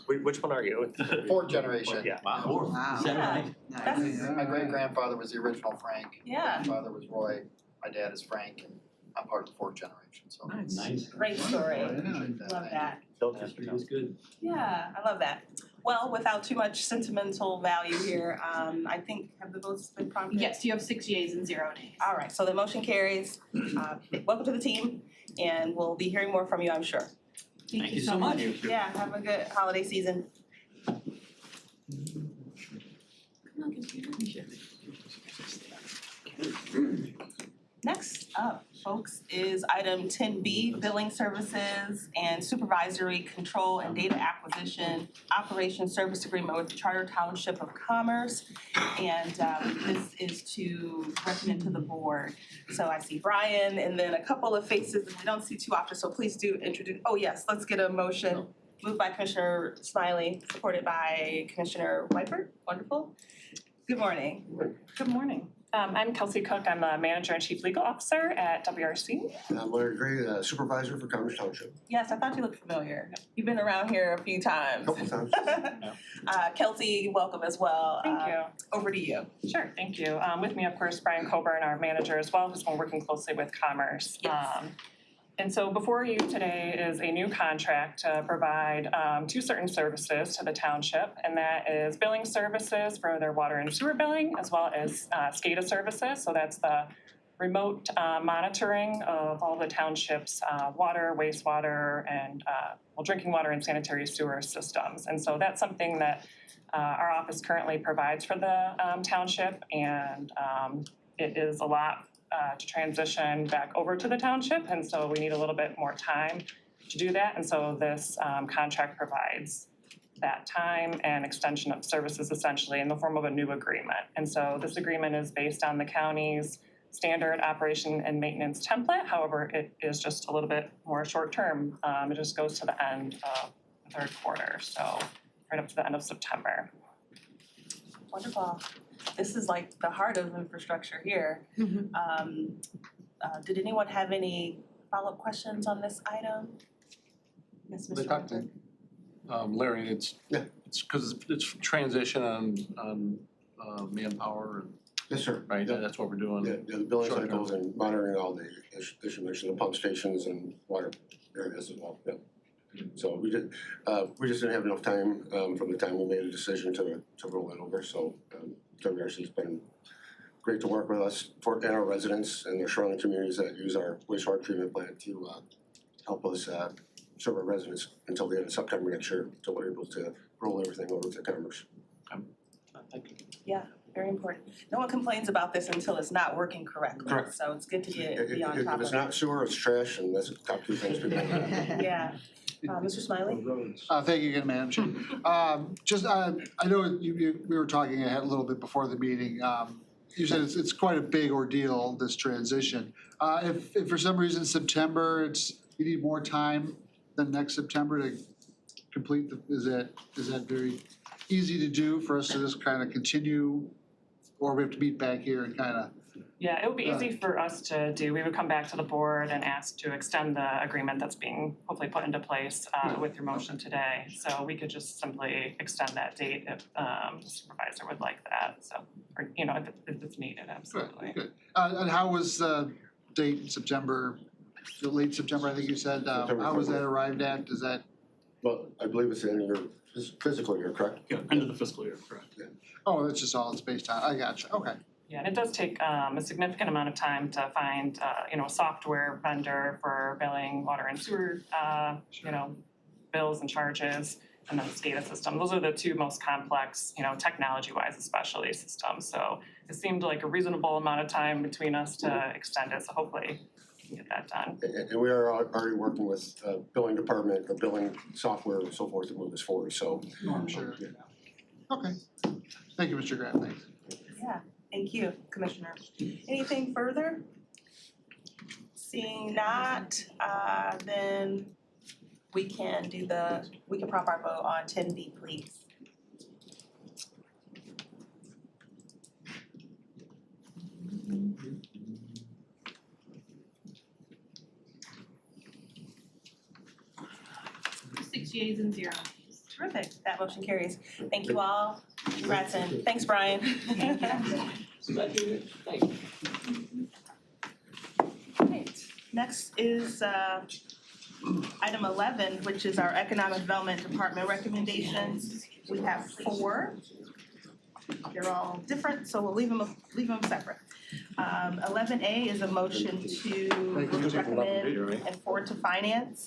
Okay. Which one are you? 4th generation. Yeah. Wow. Is that right? My great grandfather was the original Frank. Yeah. My grandfather was Roy. My dad is Frank, and I'm part of the 4th generation. So Nice. Great story. Love that. History is good. Yeah, I love that. Well, without too much sentimental value here, I think, have the votes been prompted? Yes, you have 6 yeas and 0 nays. All right, so the motion carries. Welcome to the team, and we'll be hearing more from you, I'm sure. Thank you so much. Yeah, have a good holiday season. Next up, folks, is item 10B, billing services and supervisory control and data acquisition operations service agreement with the Charter Township of Commerce. And this is to recommend to the board. So I see Brian and then a couple of faces that we don't see too often, so please do introduce, oh yes, let's get a motion. Moved by Commissioner Smiley, supported by Commissioner Wypert, wonderful. Good morning. Good morning. I'm Kelsey Cook. I'm a Manager and Chief Legal Officer at WRC. I'm Larry Gray, Supervisor for Commerce Township. Yes, I thought you looked familiar. You've been around here a few times. Couple times. Kelsey, welcome as well. Thank you. Over to you. Sure, thank you. With me, of course, Brian Coburn, our manager as well, who's been working closely with Commerce. Yes. And so before you today is a new contract to provide 2 certain services to the township, and that is billing services for their water and sewer billing, as well as SCADA services. So that's the remote monitoring of all the townships' water, wastewater, and drinking water and sanitary sewer systems. And so that's something that our office currently provides for the township, and it is a lot to transition back over to the township, and so we need a little bit more time to do that. And so this contract provides that time and extension of services essentially in the form of a new agreement. And so this agreement is based on the county's standard operation and maintenance template. However, it is just a little bit more short-term. It just goes to the end of the third quarter, so right up to the end of September. Wonderful. This is like the heart of infrastructure here. Did anyone have any follow-up questions on this item? Yes, Mr. Martin. Larry, it's because it's transition on manpower and. Yes, sir. Right, that's what we're doing. Yeah, the billing Short cycles term. and monitoring all the, as you mentioned, the pump stations and water areas as well, yeah. So we just didn't have enough time, from the time we made a decision to roll it over, so, WRC's been great to work with us and our residents and the surrounding communities that use our wastewater treatment plant to, help us, serve our residents until the end of September next year, so we're able to roll everything over to Commerce. Thank you. Yeah, very important. No one complains about this until it's not working correctly. Correct. So it's good to be on top of it. If it's not sewer, it's trash, and that's the top two things people. Yeah. Mr. Smiley? Thank you again, Madam Chair. I know we were talking ahead a little bit before the meeting. You said it's quite a big ordeal, this transition. If for some reason September, you need more time than next September to complete is that very easy to do for us to just kind of continue? Or we have to meet back here and kind of? Yeah, it would be easy for us to do. We would come back to the board and ask to extend the agreement that's being hopefully put into place with your motion today. So we could just simply extend that date if the supervisor would like that. So, or, if it's needed, absolutely. Good. And how was the date in September, late September, I think you said, how was that arrived at? Is that? Well, I believe it's the end of your fiscal year, correct? Yeah, end of the fiscal year, correct. Yeah. Oh, that's just all it's based on. I gotcha. Okay. Yeah, and it does take a significant amount of time to find, a software vendor for billing water and sewer, bills and charges, and then the SCADA system. Those are the two most complex, technology-wise especially systems. So it seemed like a reasonable amount of time between us to extend it. So hopefully we can get that done. And we are already working with billing department, the billing software and so forth to move this forward, so. I'm sure. Okay. Thank you, Mr. Graham. Thanks. Yeah. Thank you, Commissioner. Anything further? Seeing not, then we can prop our vote on 10B, please. Six yeas and 0 nays. Terrific. That motion carries. Thank you all. Congrats and thanks, Brian. Okay, next is item 11, which is our Economic Development Department recommendations. We have 4. They're all different, so we'll leave them separate. 11A is a motion to recommend and forward to finance.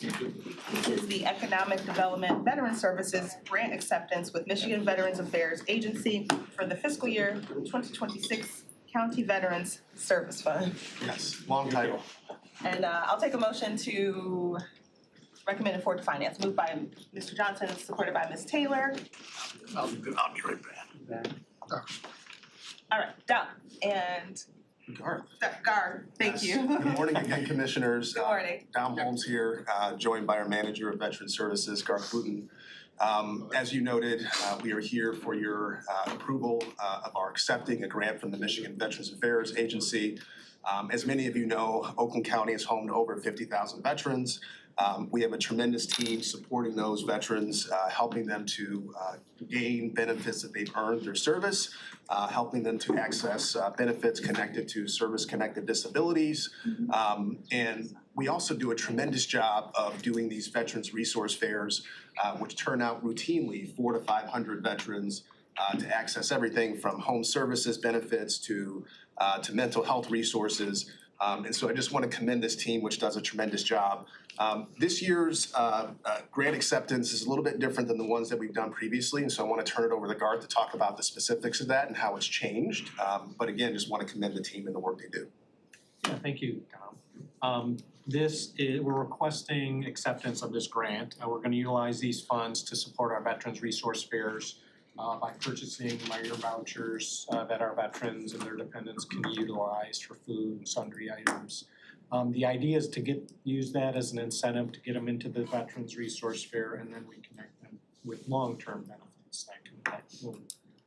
This is the Economic Development Veteran Services Grant Acceptance with Michigan Veterans Affairs Agency for the fiscal year 2026 County Veterans Service Fund. Yes, long title. And I'll take a motion to recommend and forward to finance. Moved by Mr. Johnson, supported by Ms. Taylor. I'll be right back. All right, Down and Garth, thank you. Good morning again, Commissioners. Good morning. Dom Holmes here, joined by our Manager of Veteran Services, Garth Wooten. As you noted, we are here for your approval of our accepting a grant from the Michigan Veterans Affairs Agency. As many of you know, Oakland County is home to over 50,000 veterans. We have a tremendous team supporting those veterans, helping them to gain benefits that they've earned through service, helping them to access benefits connected to service-connected disabilities. And we also do a tremendous job of doing these veterans resource fairs, which turn out routinely 400 to 500 veterans to access everything from home services benefits to mental health resources. And so I just want to commend this team, which does a tremendous job. This year's grant acceptance is a little bit different than the ones that we've done previously, and so I want to turn it over to Garth to talk about the specifics of that and how it's changed. But again, just want to commend the team and the work they do. Yeah, thank you, Tom. We're requesting acceptance of this grant. We're gonna utilize these funds to support our Veterans Resource Fairs by purchasing Meyer vouchers that our veterans and their dependents can utilize for food and sundry items. The idea is to use that as an incentive to get them into the Veterans Resource Fair, and then we connect them with long-term benefits that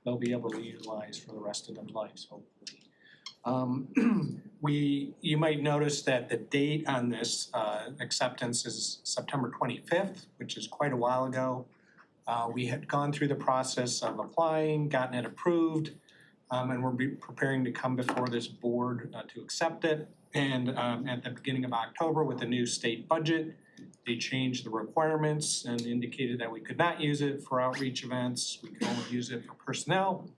they'll be able to utilize for the rest of their lives, hopefully. You might notice that the date on this acceptance is September 25th, which is quite a while ago. We had gone through the process of applying, gotten it approved, and we're preparing to come before this board to accept it. And at the beginning of October, with the new state budget, they changed the requirements and indicated that we could not use it for outreach events. We could only use it for personnel.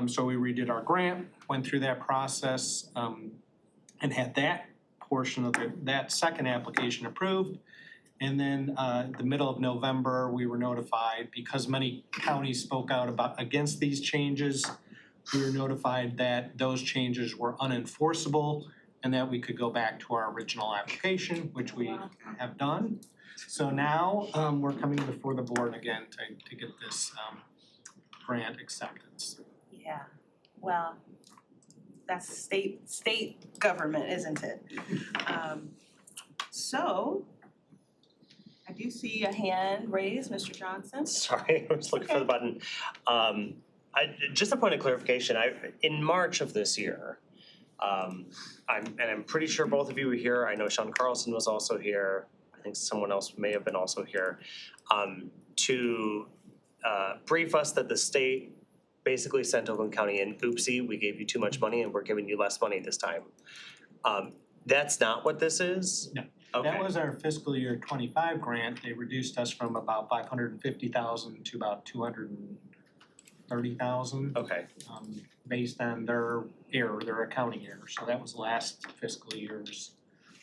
So we redid our grant, went through that process, and had that portion of that second application approved. And then the middle of November, we were notified, because many counties spoke out against these changes, we were notified that those changes were unenforceable and that we could go back to our original application, which we have done. So now we're coming before the board again to get this grant acceptance. Yeah, well, that's state government, isn't it? So, I do see a hand raised, Mr. Johnson. Sorry, I was looking for the button. Just a point of clarification, in March of this year, I'm pretty sure both of you were here, I know Sean Carlson was also here, I think someone else may have been also here, to brief us that the state basically sent Oakland County an oopsie, we gave you too much money and we're giving you less money this time. That's not what this is? No. Okay. That was our fiscal year 25 grant. They reduced us from about 550,000 to about 230,000. Okay. Based on their accounting error. So that was last fiscal year's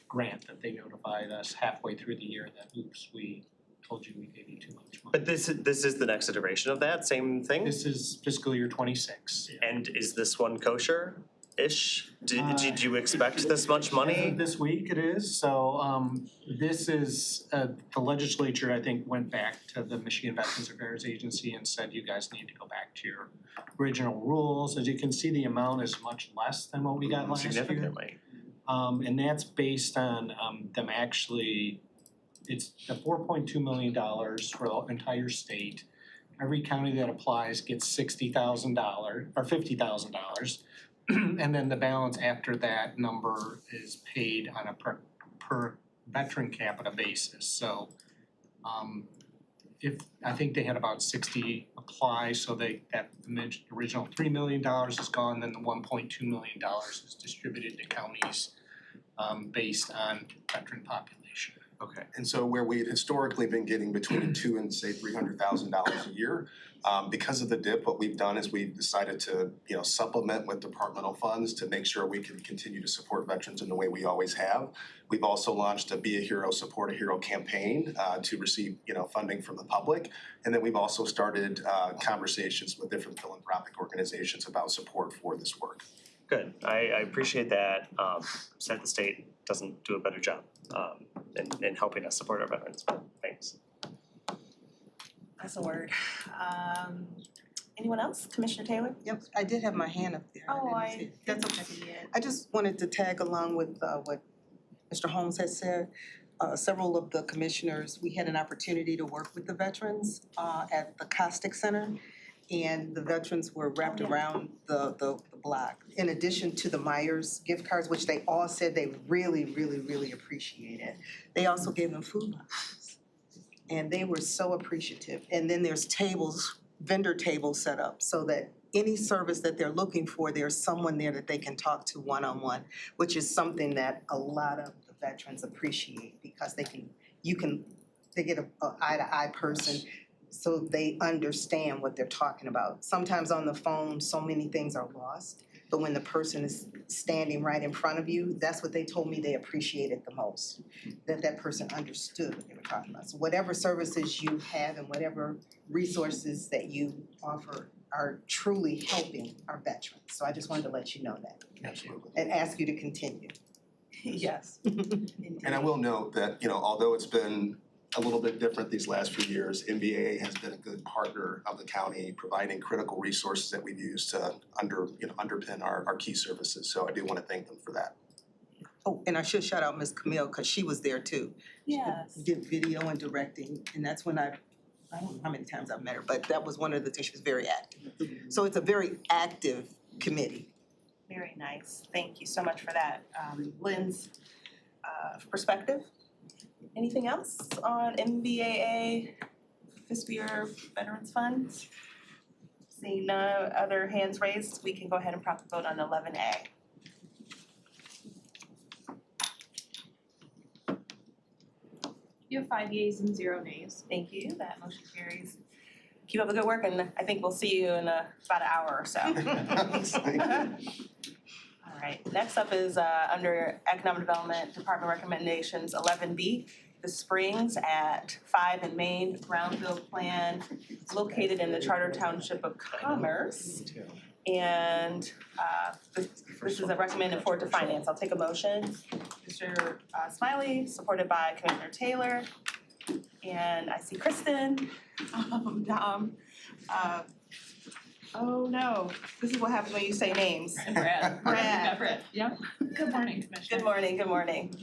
grant that they notified us halfway through the year that, oops, we told you we gave you too much money. But this is the next iteration of that, same thing? This is fiscal year 26. And is this one kosher-ish? Did you expect this much money? This week it is, so this is, the legislature, I think, went back to the Michigan Veterans Affairs Agency and said, you guys need to go back to your original rules. As you can see, the amount is much less than what we got last year. Significantly. And that's based on them actually, it's the $4.2 million for the entire state. Every county that applies gets $60,000 or $50,000. And then the balance after that number is paid on a per veteran capita basis. So I think they had about 60 apply, so that the original $3 million is gone, then the $1.2 million is distributed to counties based on veteran population. Okay, and so where we had historically been getting between $200,000 and say $300,000 a year, because of the dip, what we've done is we've decided to, supplement with departmental funds to make sure we can continue to support veterans in the way we always have. We've also launched a Be a Hero, Support a Hero campaign to receive, funding from the public. And then we've also started conversations with different philanthropic organizations about support for this work. Good, I appreciate that. Said the state doesn't do a better job in helping us support our veterans, but thanks. That's a word. Anyone else? Commissioner Taylor? Yep, I did have my hand up there. Oh, didn't see it. That's okay. I just wanted to tag along with what Mr. Holmes has said. Several of the commissioners, we had an opportunity to work with the veterans at the Costic Center. And the veterans were wrapped around the block. In addition to the Myers gift cards, which they all said they really, really, really appreciated. They also gave them food boxes. And they were so appreciative. And then there's tables, vendor tables set up so that any service that they're looking for, there's someone there that they can talk to one-on-one, which is something that a lot of the veterans appreciate because they get an eye-to-eye person so they understand what they're talking about. Sometimes on the phone, so many things are lost. but when the person is standing right in front of you, that's what they told me they appreciated the most, that person understood what they were talking about. So whatever services you have and whatever resources that you offer are truly helping our veterans. So I just wanted to let you know that Absolutely. and ask you to continue. Yes. And I will note that, although it's been a little bit different these last few years, MBA has been a good partner of the county, providing critical resources that we've used to underpin our key services. So I do want to thank them for that. Oh, and I should shout out Ms. Camille, because she was there too. Yes. She did video and directing, and that's when I don't know how many times I've met her, but that was one of the things, she was very active. So it's a very active committee. Very nice. Thank you so much for that. Lynn's perspective. Anything else on MBAA fiscal year Veterans Fund? Seeing no other hands raised, we can go ahead and properly vote on 11A. You have 5 yeas and 0 nays. Thank you. That motion carries. Keep up the good work, and I think we'll see you in about an hour or so. All right, next up is under Economic Development Department recommendations, 11B, the Springs at 5 in Main, Brownfield plan located in the Charter Township of Commerce. And this is a recommended forward to finance. I'll take a motion. Mr. Smiley, supported by Commissioner Taylor. And I see Kristen, Dom. Oh no, this is what happens when you say names. Brad. Brad. Brad, yep. Good morning, Commissioner. Good morning, good morning.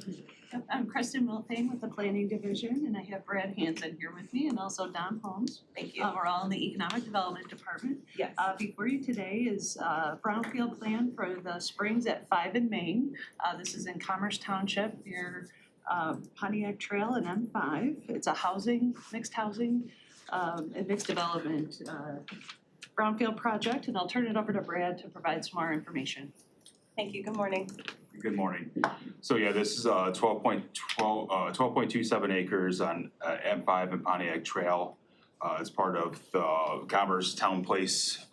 Yep, I'm Kristen Wilfang with the Planning Division, and I have Brad Hansen here with me, and also Don Holmes. Thank you. We're all in the Economic Development Department. Yes. Before you today is brownfield plan for the Springs at 5 in Main. This is in Commerce Township near Pontiac Trail and M5. It's a mixed housing and mixed development brownfield project, and I'll turn it over to Brad to provide some more information. Thank you, good morning. Good morning. So yeah, this is 12.27 acres on M5 and Pontiac Trail. It's part of the Commerce Town Place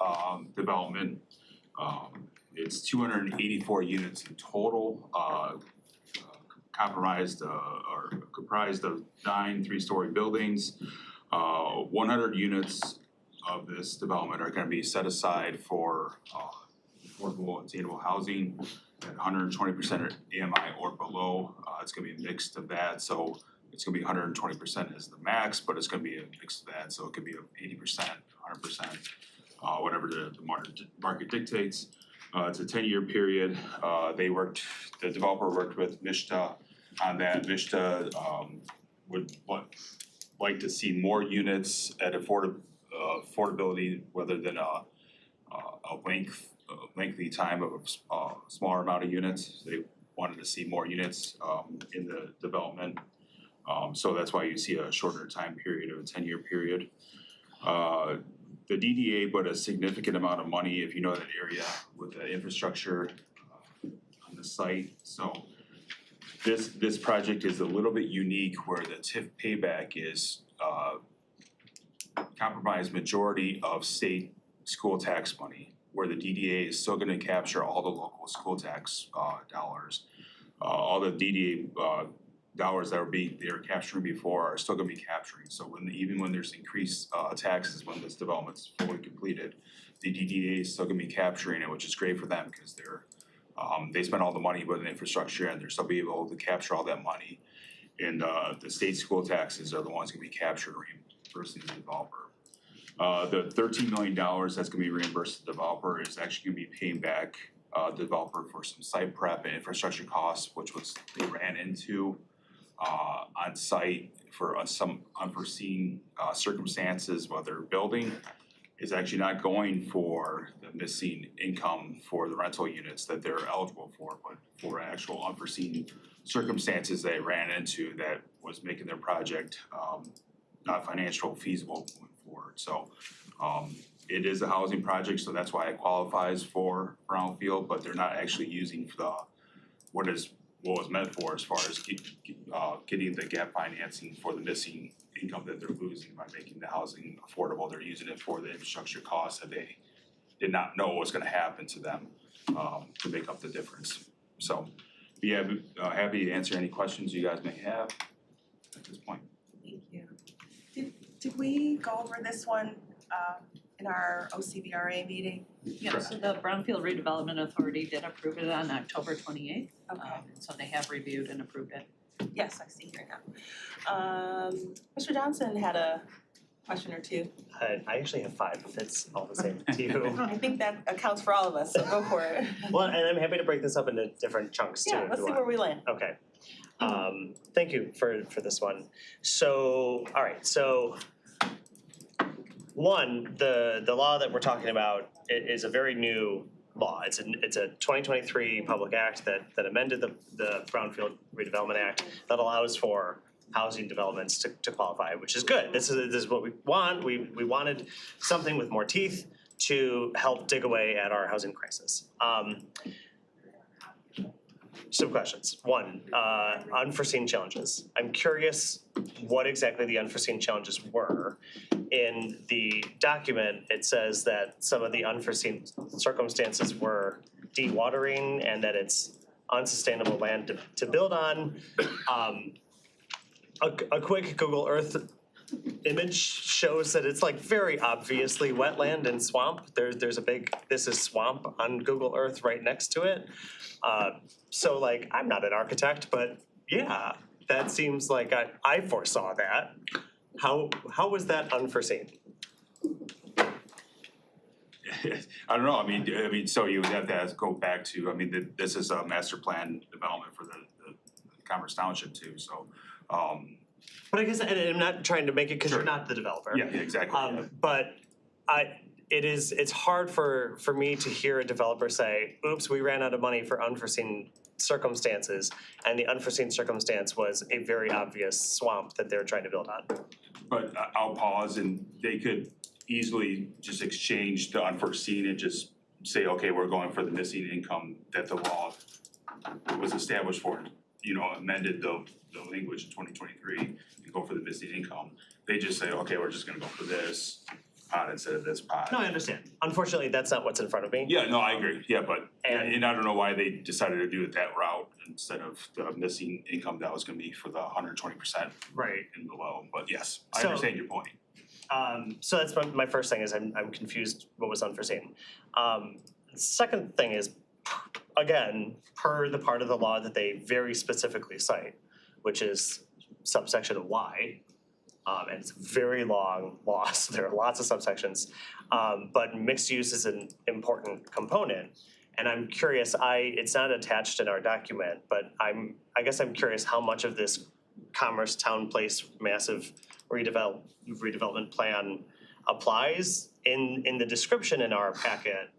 development. It's 284 units in total, comprised of 9 three-story buildings. 100 units of this development are gonna be set aside for affordable and attainable housing at 120% AMI or below. It's gonna be a mix of that, so it's gonna be 120% as the max, but it's gonna be a mix of that, so it could be 80%, 100%, whatever the market dictates. It's a 10-year period. The developer worked with Mishta on that. Mishta would like to see more units at affordability rather than a lengthy time of a smaller amount of units. They wanted to see more units in the development. So that's why you see a shorter time period of a 10-year period. The DDA put a significant amount of money, if you know that area, with the infrastructure on the site. So this project is a little bit unique where the TIF payback is compromised majority of state school tax money, where the DDA is still gonna capture all the local school tax dollars. All the DDA dollars that they were capturing before are still gonna be capturing. So even when there's increased taxes when this development's fully completed, the DDA is still gonna be capturing it, which is great for them because they spend all the money with the infrastructure and they're still be able to capture all that money. And the state school taxes are the ones gonna be captured and reimbursing the developer. The $13 million that's gonna be reimbursed to the developer is actually gonna be paying back the developer for some site prep and infrastructure costs, which they ran into on site for some unforeseen circumstances while they're building. Is actually not going for the missing income for the rental units that they're eligible for, but for actual unforeseen circumstances they ran into that was making their project not financial feasible moving forward. So it is a housing project, so that's why it qualifies for brownfield, but they're not actually using what was meant for as far as getting the gap financing for the missing income that they're losing by making the housing affordable. They're using it for the infrastructure costs that they did not know was gonna happen to them. to make up the difference. So, yeah, happy to answer any questions you guys may have at this point. Thank you. Did we go over this one in our OCVRA meeting? Yeah, so the Brownfield Redevelopment Authority did approve it on October 28th. Okay. So they have reviewed and approved it. Yes, I see here now. Mr. Johnson had a question or two. I actually have 5 if it's all the same to you. I think that accounts for all of us, so go for it. Well, and I'm happy to break this up into different chunks too. Yeah, if let's you see want. where we land. Okay. Thank you for this one. So, all right, so one, the law that we're talking about is a very new law. It's a 2023 public act that amended the Brownfield Redevelopment Act that allows for housing developments to qualify, which is good. This is what we want. We wanted something with more teeth to help dig away at our housing crisis. Some questions. One, unforeseen challenges. I'm curious what exactly the unforeseen challenges were. In the document, it says that some of the unforeseen circumstances were dewatering and that it's unsustainable land to build on. A quick Google Earth image shows that it's like very obviously wetland and swamp. There's a big, this is swamp on Google Earth right next to it. So like, I'm not an architect, but yeah, that seems like I foresaw that. How was that unforeseen? I don't know, I mean, so you would have to go back to, I mean, this is a master plan development for the Commerce Township too, so, But I guess, and I'm not trying to make it because you're not the developer. Yeah, exactly. But it's hard for me to hear a developer say, oops, we ran out of money for unforeseen circumstances, and the unforeseen circumstance was a very obvious swamp that they're trying to build on. But I'll pause and they could easily just exchange the unforeseen and just say, okay, we're going for the missing income that the law was established for, amended the language in 2023 and go for the missing income. They just say, okay, we're just gonna go for this pot instead of this pot. No, I understand. Unfortunately, that's not what's in front of me. Yeah, no, I agree, yeah, but, and I don't know why they decided to do it that route instead of the missing income that was gonna be for the 120%. Right. And below, but yes, I So- understand your point. So that's my first thing is I'm confused what was unforeseen. Second thing is, again, per the part of the law that they very specifically cite, which is subsection Y, and it's a very long law, so there are lots of subsections. But mixed use is an important component. And I'm curious, it's not attached in our document, but I guess I'm curious how much of this Commerce Town Place massive redevelopment plan applies. In the description in our packet,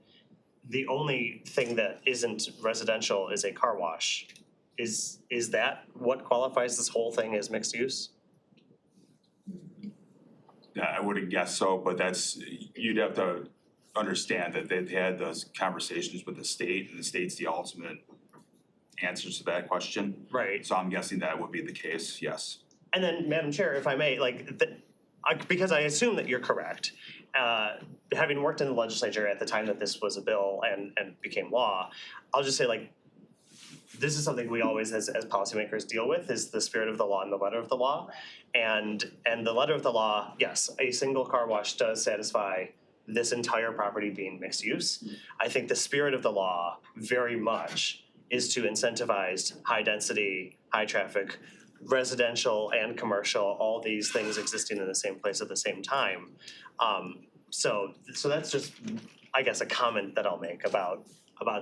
the only thing that isn't residential is a car wash. Is that what qualifies this whole thing as mixed use? Yeah, I wouldn't guess so, but you'd have to understand that they've had those conversations with the state, and the state's the ultimate answer to that question. Right. So I'm guessing that would be the case, yes. And then, Madam Chair, if I may, because I assume that you're correct, having worked in the legislature at the time that this was a bill and became law, I'll just say this is something we always as policymakers deal with, is the spirit of the law and the letter of the law. And the letter of the law, yes, a single car wash does satisfy this entire property being mixed use. I think the spirit of the law very much is to incentivize high density, high traffic, residential and commercial, all these things existing in the same place at the same time. So that's just, I guess, a comment that I'll make about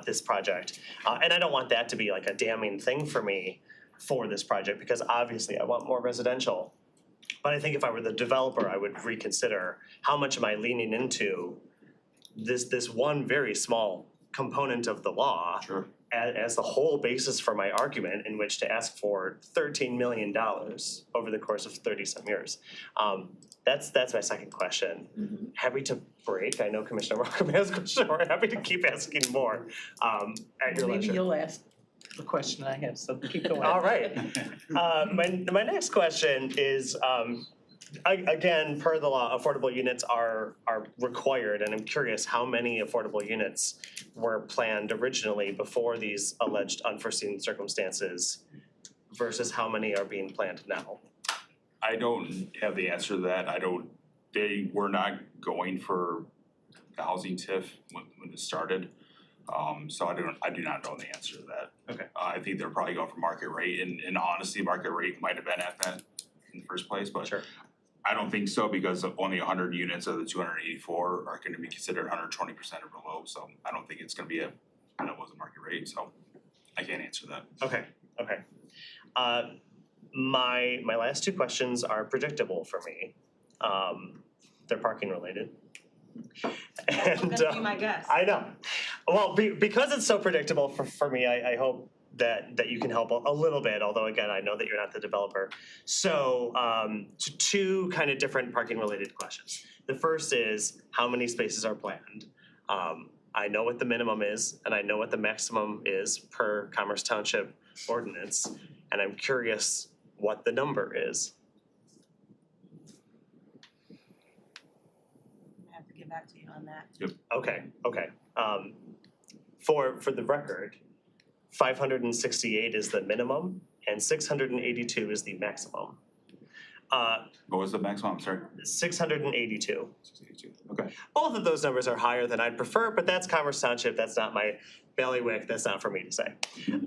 this project. And I don't want that to be like a damning thing for me for this project, because obviously I want more residential. But I think if I were the developer, I would reconsider how much am I leaning into this one very small component of the law. Sure. As the whole basis for my argument in which to ask for $13 million over the course of 30-some years. That's my second question. Happy to break. I know Commissioner Markham has a question. We're happy to keep asking more at your leisure. Maybe you'll ask the question I have, so keep going. All right. My next question is, again, per the law, affordable units are required, and I'm curious how many affordable units were planned originally before these alleged unforeseen circumstances versus how many are being planned now? I don't have the answer to that. They were not going for the housing TIF when it started. So I do not know the answer to that. Okay. I think they're probably going for market rate, and honestly, market rate might have been at that in the first place, but Sure. I don't think so, because of only 100 units of the 284 are gonna be considered 120% or below, so I don't think it's gonna be that was a market rate, so I can't answer that. Okay. My last two questions are predictable for me. They're parking related. That's gonna be my guess. I know. Well, because it's so predictable for me, I hope that you can help a little bit, although again, I know that you're not the developer. So two kind of different parking related questions. The first is, how many spaces are planned? I know what the minimum is and I know what the maximum is per Commerce Township ordinance, and I'm curious what the number is. I have to get back to you on that. Okay. For the record, 568 is the minimum and 682 is the maximum. What was the maximum? I'm sorry. 682. 682. Okay. Both of those numbers are higher than I'd prefer, but that's Commerce Township, that's not my bailiwick, that's not for me to say.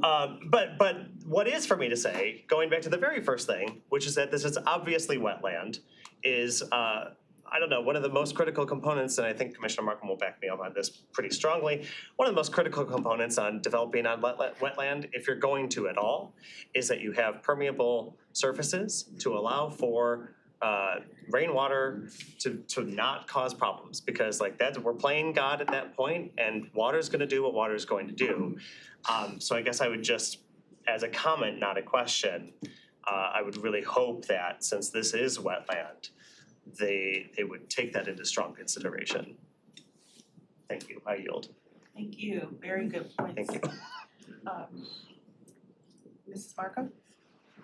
But what is for me to say, going back to the very first thing, which is that this is obviously wetland, is I don't know, one of the most critical components, and I think Commissioner Markham will back me up on this pretty strongly, one of the most critical components on developing on wetland, if you're going to at all, is that you have permeable surfaces to allow for rainwater to not cause problems, because like that, we're playing God at that point, and water's gonna do what water's going to do. So I guess I would just, as a comment, not a question, I would really hope that since this is wetland, they would take that into strong consideration. Thank you, I yield. Thank you, very good points. Thank you. Mrs. Markham?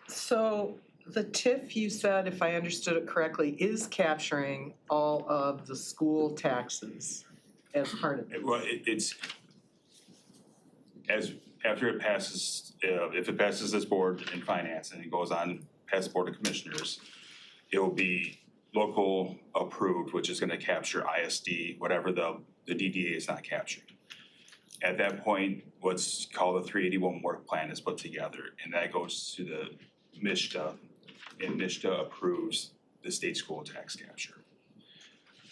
So the TIF, you said, if I understood it correctly, is capturing all of the school taxes as part of it. Well, it's after it passes, if it passes this board in finance and it goes on past Board of Commissioners, it will be local approved, which is gonna capture ISD, whatever the DDA is not capturing. At that point, what's called a 381 work plan is put together, and that goes to the MISTA, and MISTA approves the state school tax capture.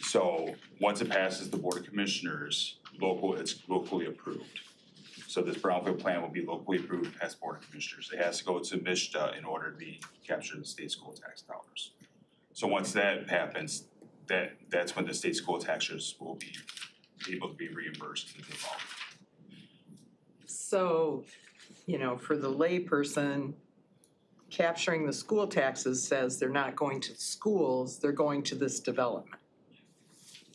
So once it passes the Board of Commissioners, it's locally approved. So this brownfield plan will be locally approved past Board of Commissioners. It has to go to MISTA in order to be capture the state school tax dollars. So once that happens, that's when the state school taxers will be able to be reimbursed to the developer. So, for the layperson, capturing the school taxes says they're not going to the schools, they're going to this development.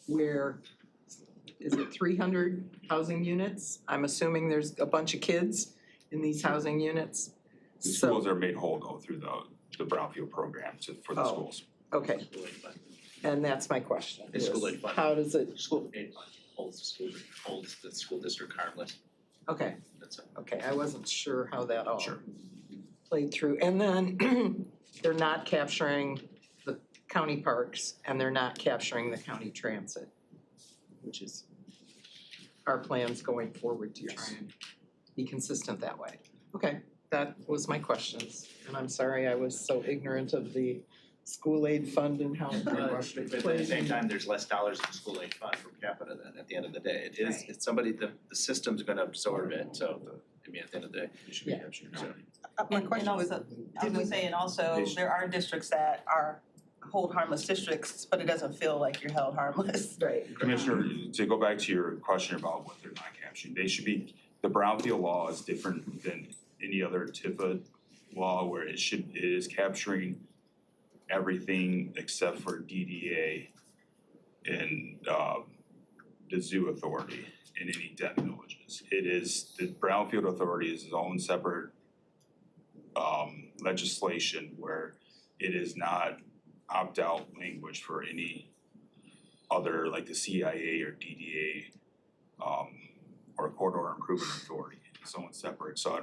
Where, is it 300 housing units? I'm assuming there's a bunch of kids in these housing units. The schools are made whole though through the brownfield program for the schools. Okay, and that's my question. The school aid fund. How does it, School aid fund holds the school district harmless. okay, That's it. okay, I wasn't sure how that all played through. And then they're not capturing the county parks and they're not capturing the county transit, which is our plans going forward to try and be consistent that way. Okay, that was my questions. And I'm sorry I was so ignorant of the school aid fund and how it But at the plays same in. time, there's less dollars in the school aid fund per capita then at the end of the day. It is, it's somebody, the system's gonna absorb it, so at the end of the day. It should be Yeah. captured. So My question was, did we say, and also, there are districts that are hold harmless districts, but it doesn't feel like you're held harmless. Right. Commissioner, to go back to your question about what they're not capturing, the brownfield law is different than any other TIFA law where it is capturing everything except for DDA and the zoo authority in any den villages. The brownfield authority is its own separate legislation where it is not opt-out language for any other, like the CIA or DDA, or corridor improvement authority, someone separate, so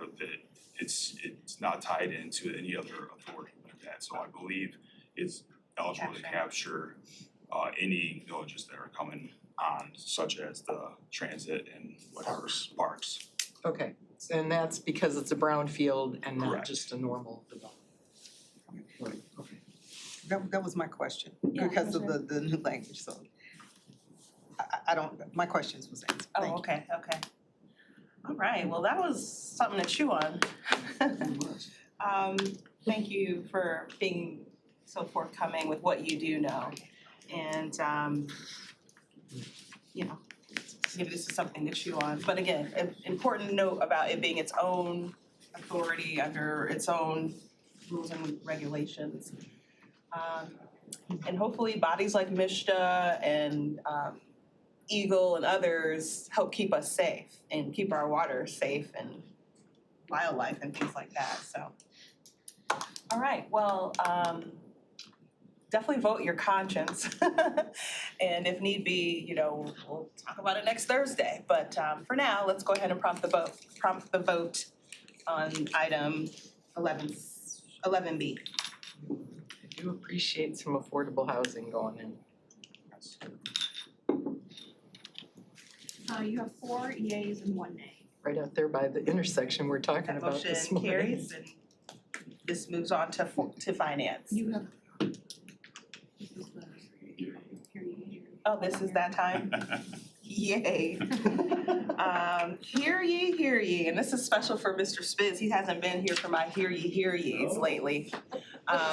it's not tied into any other authority like that, so I believe it's eligible to capture any villages that are coming on, such as the transit and whatever parks. Okay, and that's because it's a brownfield and not Correct. just a normal development. Right, okay. That was my question, Yeah, because of the new language, so. I don't, my questions was answered, thank you. Oh, okay. All right, well, that was something to chew on. Thank you for being so forthcoming with what you do know. And, you know, maybe this is something to chew on. But again, an important note about it being its own authority under its own rules and regulations. And hopefully bodies like MISTA and Eagle and others help keep us safe and keep our water safe and wildlife and things like that, so. All right, well, definitely vote your conscience. And if need be, you know, we'll talk about it next Thursday. But for now, let's go ahead and prompt the vote on item 11B. I do appreciate some affordable housing going in. You have 4 yeas and 1 nay. Right out there by the intersection we're talking That about this motion morning. carries and this moves on to finance. You have. Oh, this is that time? Yay. Hear ye, and this is special for Mr. Spitz. He hasn't been here for my hear ye's lately.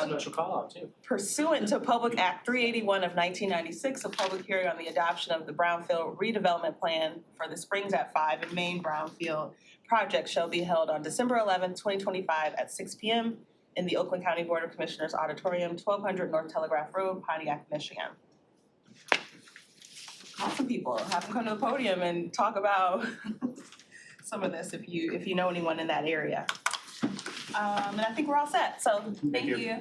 Special call out too. Pursuant to Public Act 381 of 1996, a public hearing on the adoption of the Brownfield redevelopment plan for the Springs at 5 and Main Brownfield project shall be held on December 11, 2025 at 6 p.m. in the Oakland County Board of Commissioners Auditorium, 1200 North Telegraph Road, Pontiac, Michigan. Call some people, have them come to the podium and talk about some of this if you know anyone in that area. And I think we're all set, so thank you.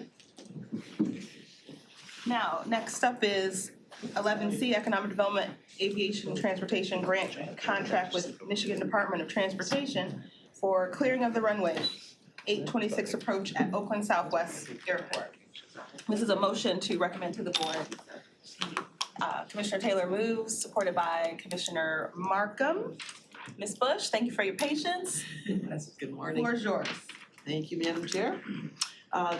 Now, next up is 11C, Economic Development Aviation Transportation Grant Contract with Michigan Department of Transportation for clearing of the runway 826 approach at Oakland Southwest Airport. This is a motion to recommend to the board. Commissioner Taylor moves, supported by Commissioner Markham. Ms. Bush, thank you for your patience. Good morning. Floor is yours. Thank you, Madam Chair.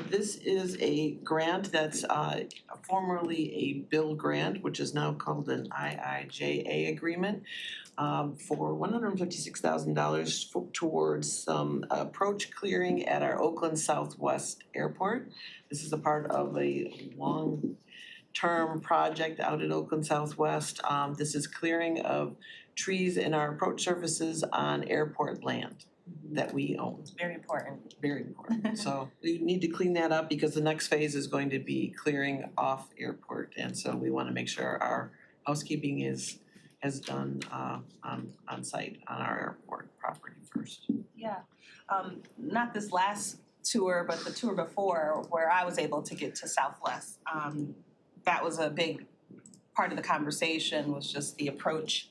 This is a grant that's formerly a bill grant, which is now called an IIJA agreement for $156,000 towards some approach clearing at our Oakland Southwest Airport. This is a part of a long-term project out at Oakland Southwest. This is clearing of trees in our approach surfaces on airport land that we own. Very important. Very important. So we need to clean that up because the next phase is going to be clearing off airport. And so we want to make sure our housekeeping is done on site on our airport property first. Yeah, not this last tour, but the tour before where I was able to get to Southwest. That was a big part of the conversation, was just the approach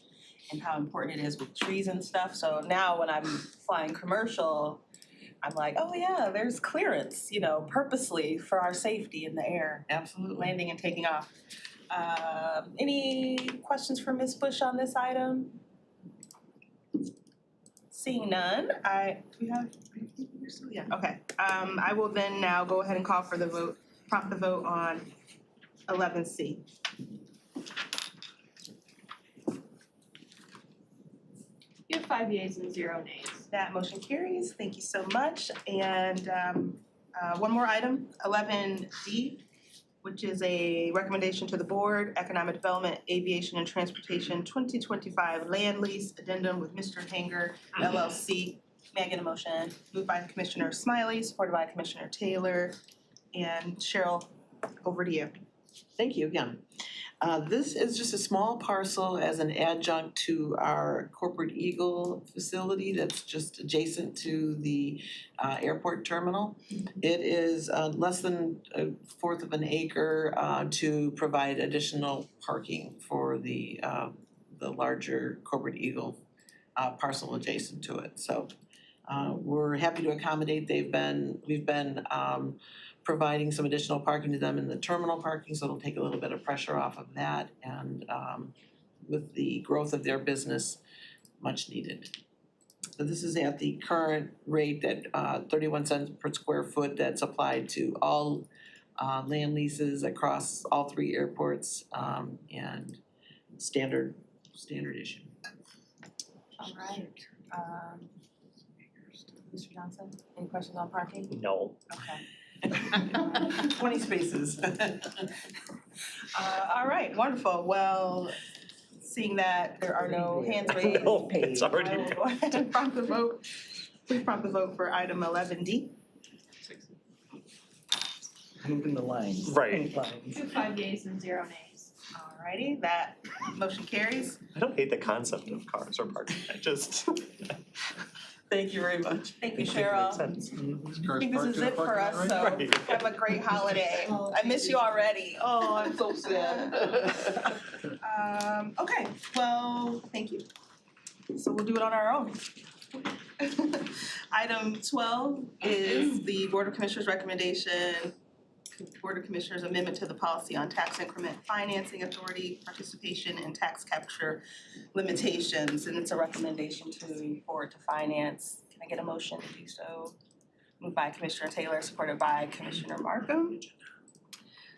and how important it is with trees and stuff. So now when I'm flying commercial, I'm like, oh yeah, there's clearance, you know, purposely for our safety in the air. Absolutely. Landing and taking off. Any questions for Ms. Bush on this item? Seeing none, do we have, yeah, okay. I will then now go ahead and call for the vote, prompt the vote on 11C. You have 5 yeas and 0 nays. That motion carries. Thank you so much. And one more item, 11D, which is a recommendation to the board, Economic Development, Aviation and Transportation 2025 Land Lease Addendum with Mr. Hanger LLC. May I get a motion? Moved by Commissioner Smiley, supported by Commissioner Taylor. And Cheryl, over to you. Thank you again. This is just a small parcel as an adjunct to our Corporate Eagle facility that's just adjacent to the airport terminal. It is less than a fourth of an acre to provide additional parking for the larger Corporate Eagle parcel adjacent to it. So we're happy to accommodate. We've been providing some additional parking to them in the terminal parking, so it'll take a little bit of pressure off of that, and with the growth of their business, much needed. So this is at the current rate that 31 cents per square foot that's applied to all land leases across all 3 airports, and standard issue. All right. Mr. Johnson, any questions on parking? No. Okay. 20 spaces. All right, wonderful. Well, seeing that there are no hands raised. No, it's already. I will go ahead and prompt the vote. Please prompt the vote for item 11D. Moving the lines. Right. Pink lines. 5 yeas and 0 nays. Alrighty, that motion carries. I don't hate the concept of cars or parking, I just. Thank you very much. Thank you, Cheryl. I think this is it for us, so Right. have a great holiday. I miss you already. Oh, I'm so sad. Okay, well, thank you. So we'll do it on our own. Item 12 is the Board of Commissioners recommendation, Board of Commissioners amendment to the policy on tax increment financing authority participation in tax capture limitations, and it's a recommendation to forward to finance. Can I get a motion to do so? Moved by Commissioner Taylor, supported by Commissioner Markham.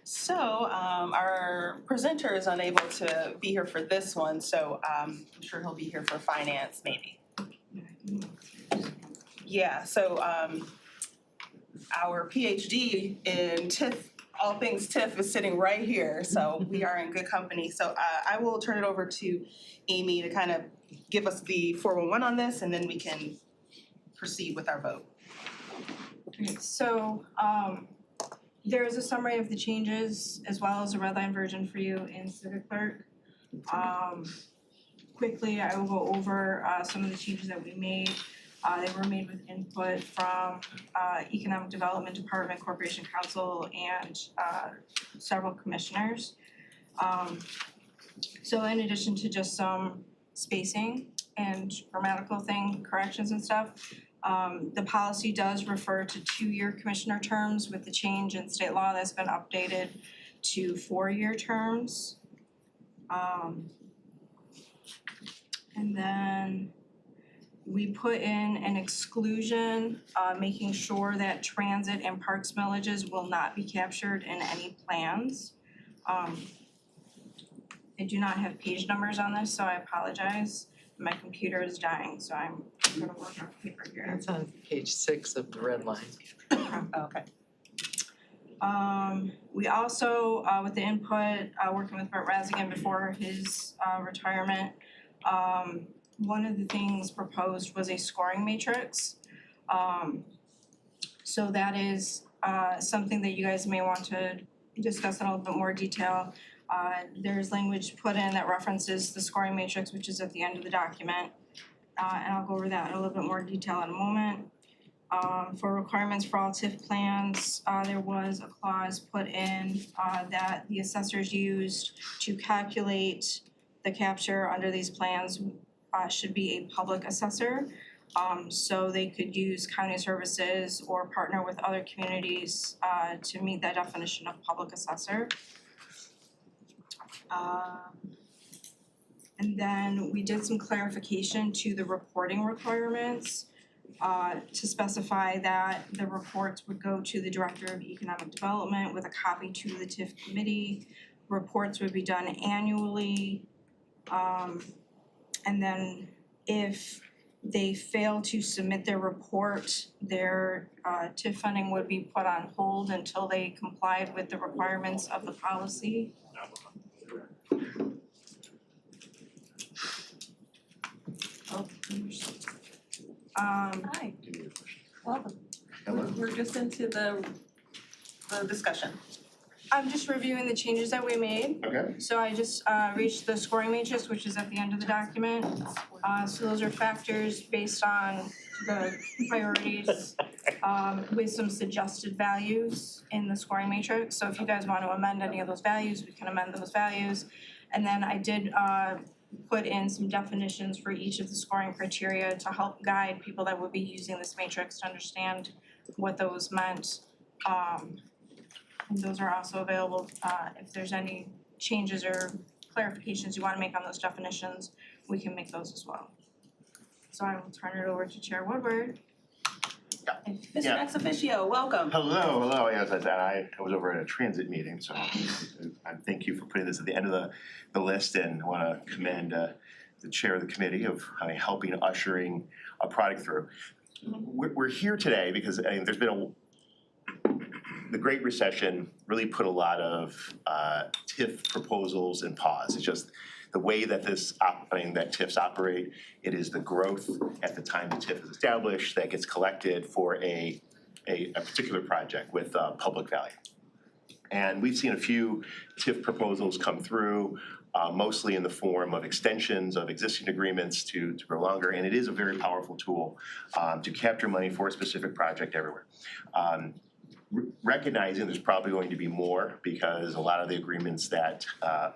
So our presenter is unable to be here for this one, so I'm sure he'll be here for finance maybe. Yeah, so our PhD in TIF, all things TIF, is sitting right here, so we are in good company. So I will turn it over to Amy to kind of give us the 411 on this, and then we can proceed with our vote. Okay, so there is a summary of the changes as well as a red line version for you in Civic Clerk. Quickly, I will go over some of the changes that we made. They were made with input from Economic Development Department, Corporation Council, and several commissioners. So in addition to just some spacing and grammatical corrections and stuff, the policy does refer to 2-year commissioner terms with the change in state law that's been updated to 4-year terms. And then we put in an exclusion, making sure that transit and parks millages will not be captured in any plans. I do not have page numbers on this, so I apologize. My computer is dying, so I'm gonna work on paper here. It's on page 6 of the red line. Okay. We also, with the input, working with Brett Razigan before his retirement, one of the things proposed was a scoring matrix. So that is something that you guys may want to discuss in a little bit more detail. There's language put in that references the scoring matrix, which is at the end of the document. And I'll go over that in a little bit more detail in a moment. For requirements for all TIF plans, there was a clause put in that the assessors used to calculate the capture under these plans should be a public assessor. So they could use county services or partner with other communities to meet that definition of public assessor. And then we did some clarification to the reporting requirements to specify that the reports would go to the Director of Economic Development with a copy to the TIF committee. Reports would be done annually. And then if they fail to submit their report, their TIF funding would be put on hold until they complied with the requirements of the policy. Hi. Welcome. We're just into the discussion. I'm just reviewing the changes that we made. Okay. So I just reached the scoring matrix, which is at the end of the document. So those are factors based on the priorities with some suggested values in the scoring matrix. So if you guys want to amend any of those values, we can amend those values. And then I did put in some definitions for each of the scoring criteria to help guide people that would be using this matrix to understand what those meant. And those are also available if there's any changes or clarifications you want to make on those definitions, we can make those as well. So I will turn it over to Chair Woodward. Mr. Ex officio, welcome. Hello, yes, I was over at a transit meeting, so I thank you for putting this at the end of the list, and I wanna commend the chair of the committee of helping ushering a product through. We're here today because there's been the Great Recession really put a lot of TIF proposals in pause. It's just the way that that TIFs operate. It is the growth at the time the TIF is established that gets collected for a particular project with public value. And we've seen a few TIF proposals come through, mostly in the form of extensions of existing agreements to go longer. And it is a very powerful tool to capture money for a specific project everywhere. Recognizing there's probably going to be more because a lot of the agreements that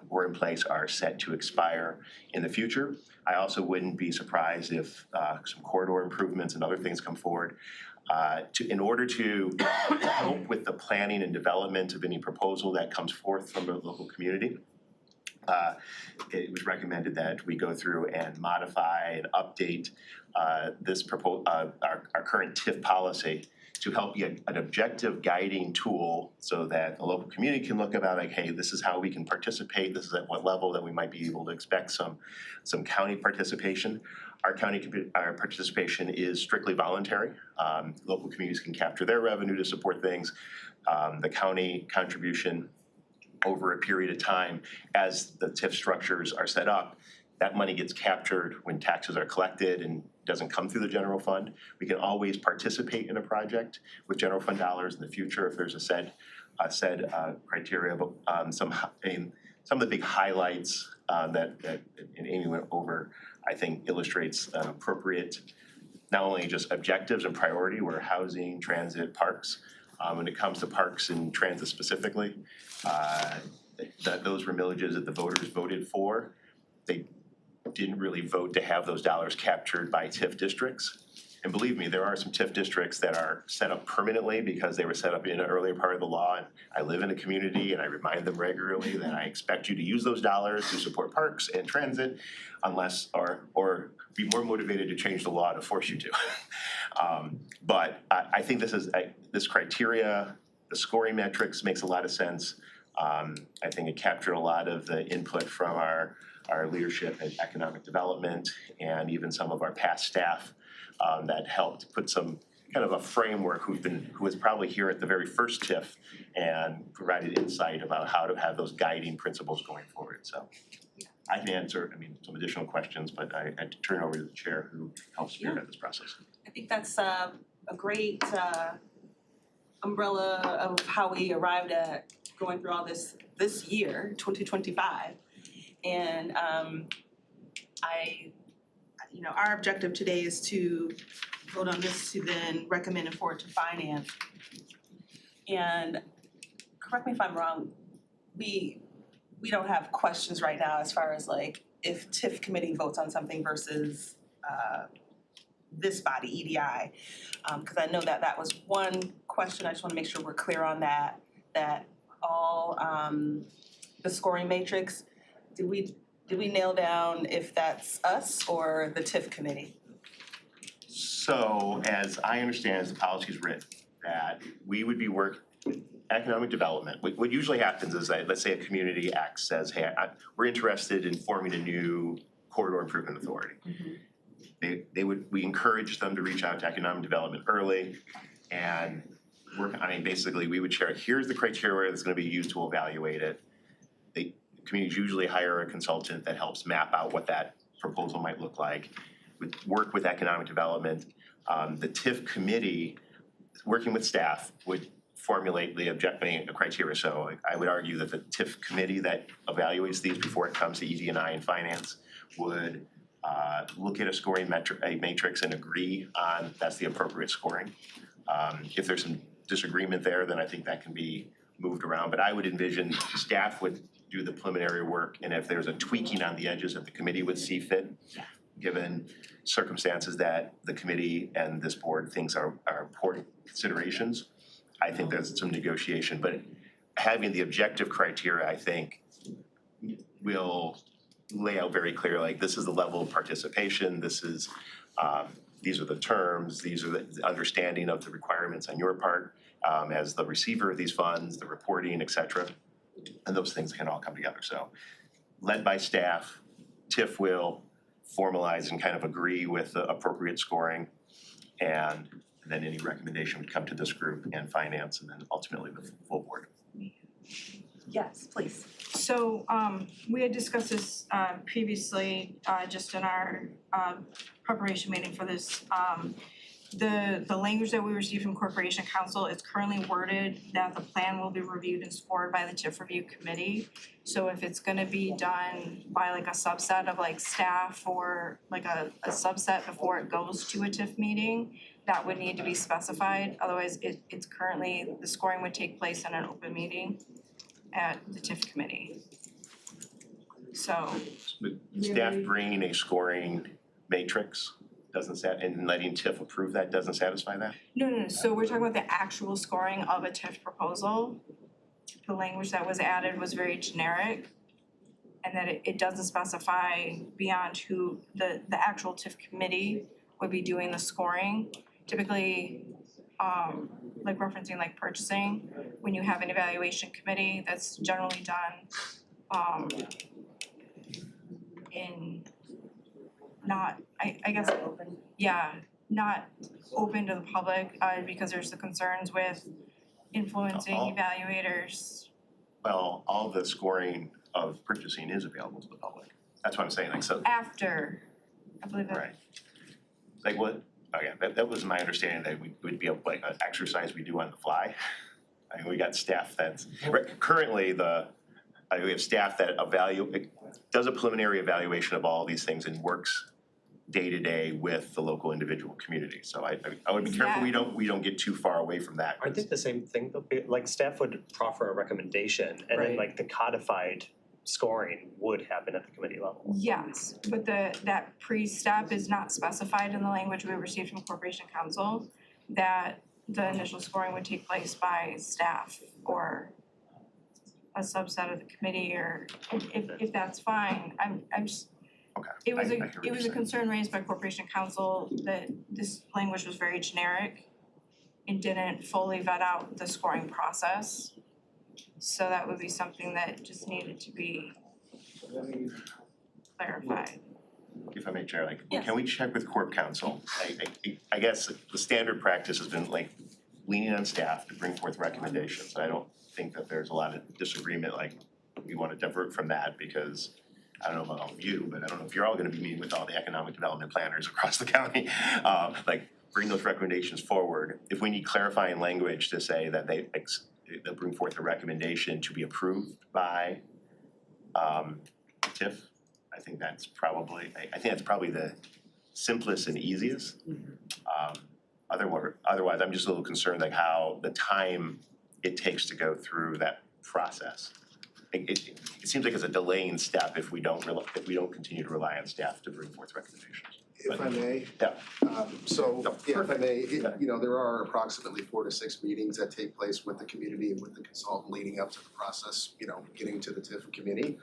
were in place are set to expire in the future. I also wouldn't be surprised if some corridor improvements and other things come forward. In order to help with the planning and development of any proposal that comes forth from the local community, it was recommended that we go through and modify and update our current TIF policy to help be an objective guiding tool so that the local community can look about like, hey, this is how we can participate, this is at what level that we might be able to expect some county participation. Our participation is strictly voluntary. Local communities can capture their revenue to support things. The county contribution over a period of time as the TIF structures are set up, that money gets captured when taxes are collected and doesn't come through the general fund. We can always participate in a project with general fund dollars in the future if there's a said criteria. But some of the big highlights that Amy went over, I think illustrates appropriate, not only just objectives and priority, where housing, transit, parks. When it comes to parks and transit specifically, those were millages that the voters voted for. They didn't really vote to have those dollars captured by TIF districts. And believe me, there are some TIF districts that are set up permanently because they were set up in an earlier part of the law. And I live in a community and I remind them regularly that I expect you to use those dollars to support parks and transit unless, or be more motivated to change the law to force you to. But I think this criteria, the scoring metrics makes a lot of sense. I think it captured a lot of the input from our leadership in economic development and even some of our past staff that helped put some kind of a framework who was probably here at the very first TIF and provided insight about how to have those guiding principles going forward. So I can answer, some additional questions, but I turn it over to the chair who helps spearhead this process. I think that's a great umbrella of how we arrived at going through all this year, 2025. And our objective today is to vote on this to then recommend and forward to finance. And correct me if I'm wrong, we don't have questions right now as far as like if TIF committee votes on something versus this body, EDI. Because I know that was one question. I just want to make sure we're clear on that all the scoring matrix, did we nail down if that's us or the TIF committee? So as I understand, as the policy is written, that we would be working with economic development. What usually happens is that, let's say a community X says, hey, we're interested in forming a new corridor improvement authority. We encourage them to reach out to economic development early and work, basically we would share, here's the criteria that's gonna be used to evaluate it. The communities usually hire a consultant that helps map out what that proposal might look like. Would work with economic development. The TIF committee, working with staff, would formulate the objective criteria. So I would argue that the TIF committee that evaluates these before it comes to ED&I and finance would look at a scoring matrix and agree on that's the appropriate scoring. If there's some disagreement there, then I think that can be moved around. But I would envision staff would do the preliminary work, and if there's a tweaking on the edges that the committee would see fit, given circumstances that the committee and this board thinks are important considerations, I think there's some negotiation. But having the objective criteria, I think, will lay out very clear, like, this is the level of participation, this is, these are the terms, these are the understanding of the requirements on your part as the receiver of these funds, the reporting, et cetera. And those things can all come together. So led by staff, TIF will formalize and kind of agree with the appropriate scoring. And then any recommendation would come to this group and finance, and then ultimately the full board. Yes, please. So we had discussed this previously, just in our preparation meeting for this. The language that we received from Corporation Council is currently worded that the plan will be reviewed and scored by the TIF review committee. So if it's gonna be done by like a subset of like staff or like a subset before it goes to a TIF meeting, that would need to be specified. Otherwise, it's currently, the scoring would take place in an open meeting at the TIF committee. So. With staff bringing a scoring matrix and letting TIF approve that doesn't satisfy that? No, so we're talking about the actual scoring of a TIF proposal. The language that was added was very generic, and that it doesn't specify beyond who the actual TIF committee would be doing the scoring. Typically, like referencing like purchasing, when you have an evaluation committee, that's generally done in not, I guess, not open to the public, because there's the concerns with influencing evaluators. Well, all the scoring of purchasing is available to the public. That's what I'm saying, like, so. After, I believe that. Right. Like what, that was my understanding, that we would be able, like, an exercise we do on the fly. I mean, we got staff that's, currently we have staff that does a preliminary evaluation of all these things and works day to day with the local individual community. So I would be careful we don't get too far away from that. Aren't they the same thing though? Like staff would proffer a recommendation and then like the codified scoring would happen at the committee level. Yes, but that pre-step is not specified in the language we received from Corporation Council, that the initial scoring would take place by staff or a subset of the committee, or if that's fine, I'm just. Okay. It was a concern raised by Corporation Council that this language was very generic and didn't fully vet out the scoring process. So that would be something that just needed to be clarified. If I may, Chair, can we check with Corp Council? I guess the standard practice has been like leaning on staff to bring forth recommendations. I don't think that there's a lot of disagreement, like we want to divert from that, because I don't know about all of you, but I don't know if you're all gonna be meeting with all the economic development planners across the county. Bring those recommendations forward. If we need clarifying language to say that they'll bring forth a recommendation to be approved by TIF, I think that's probably the simplest and easiest. Otherwise, I'm just a little concerned like how the time it takes to go through that process. It seems like it's a delaying step if we don't continue to rely on staff to bring forth recommendations. If I may. Yeah. If I may, there are approximately 4 to 6 meetings that take place with the community and with the consultant leading up to the process, getting to the TIF committee.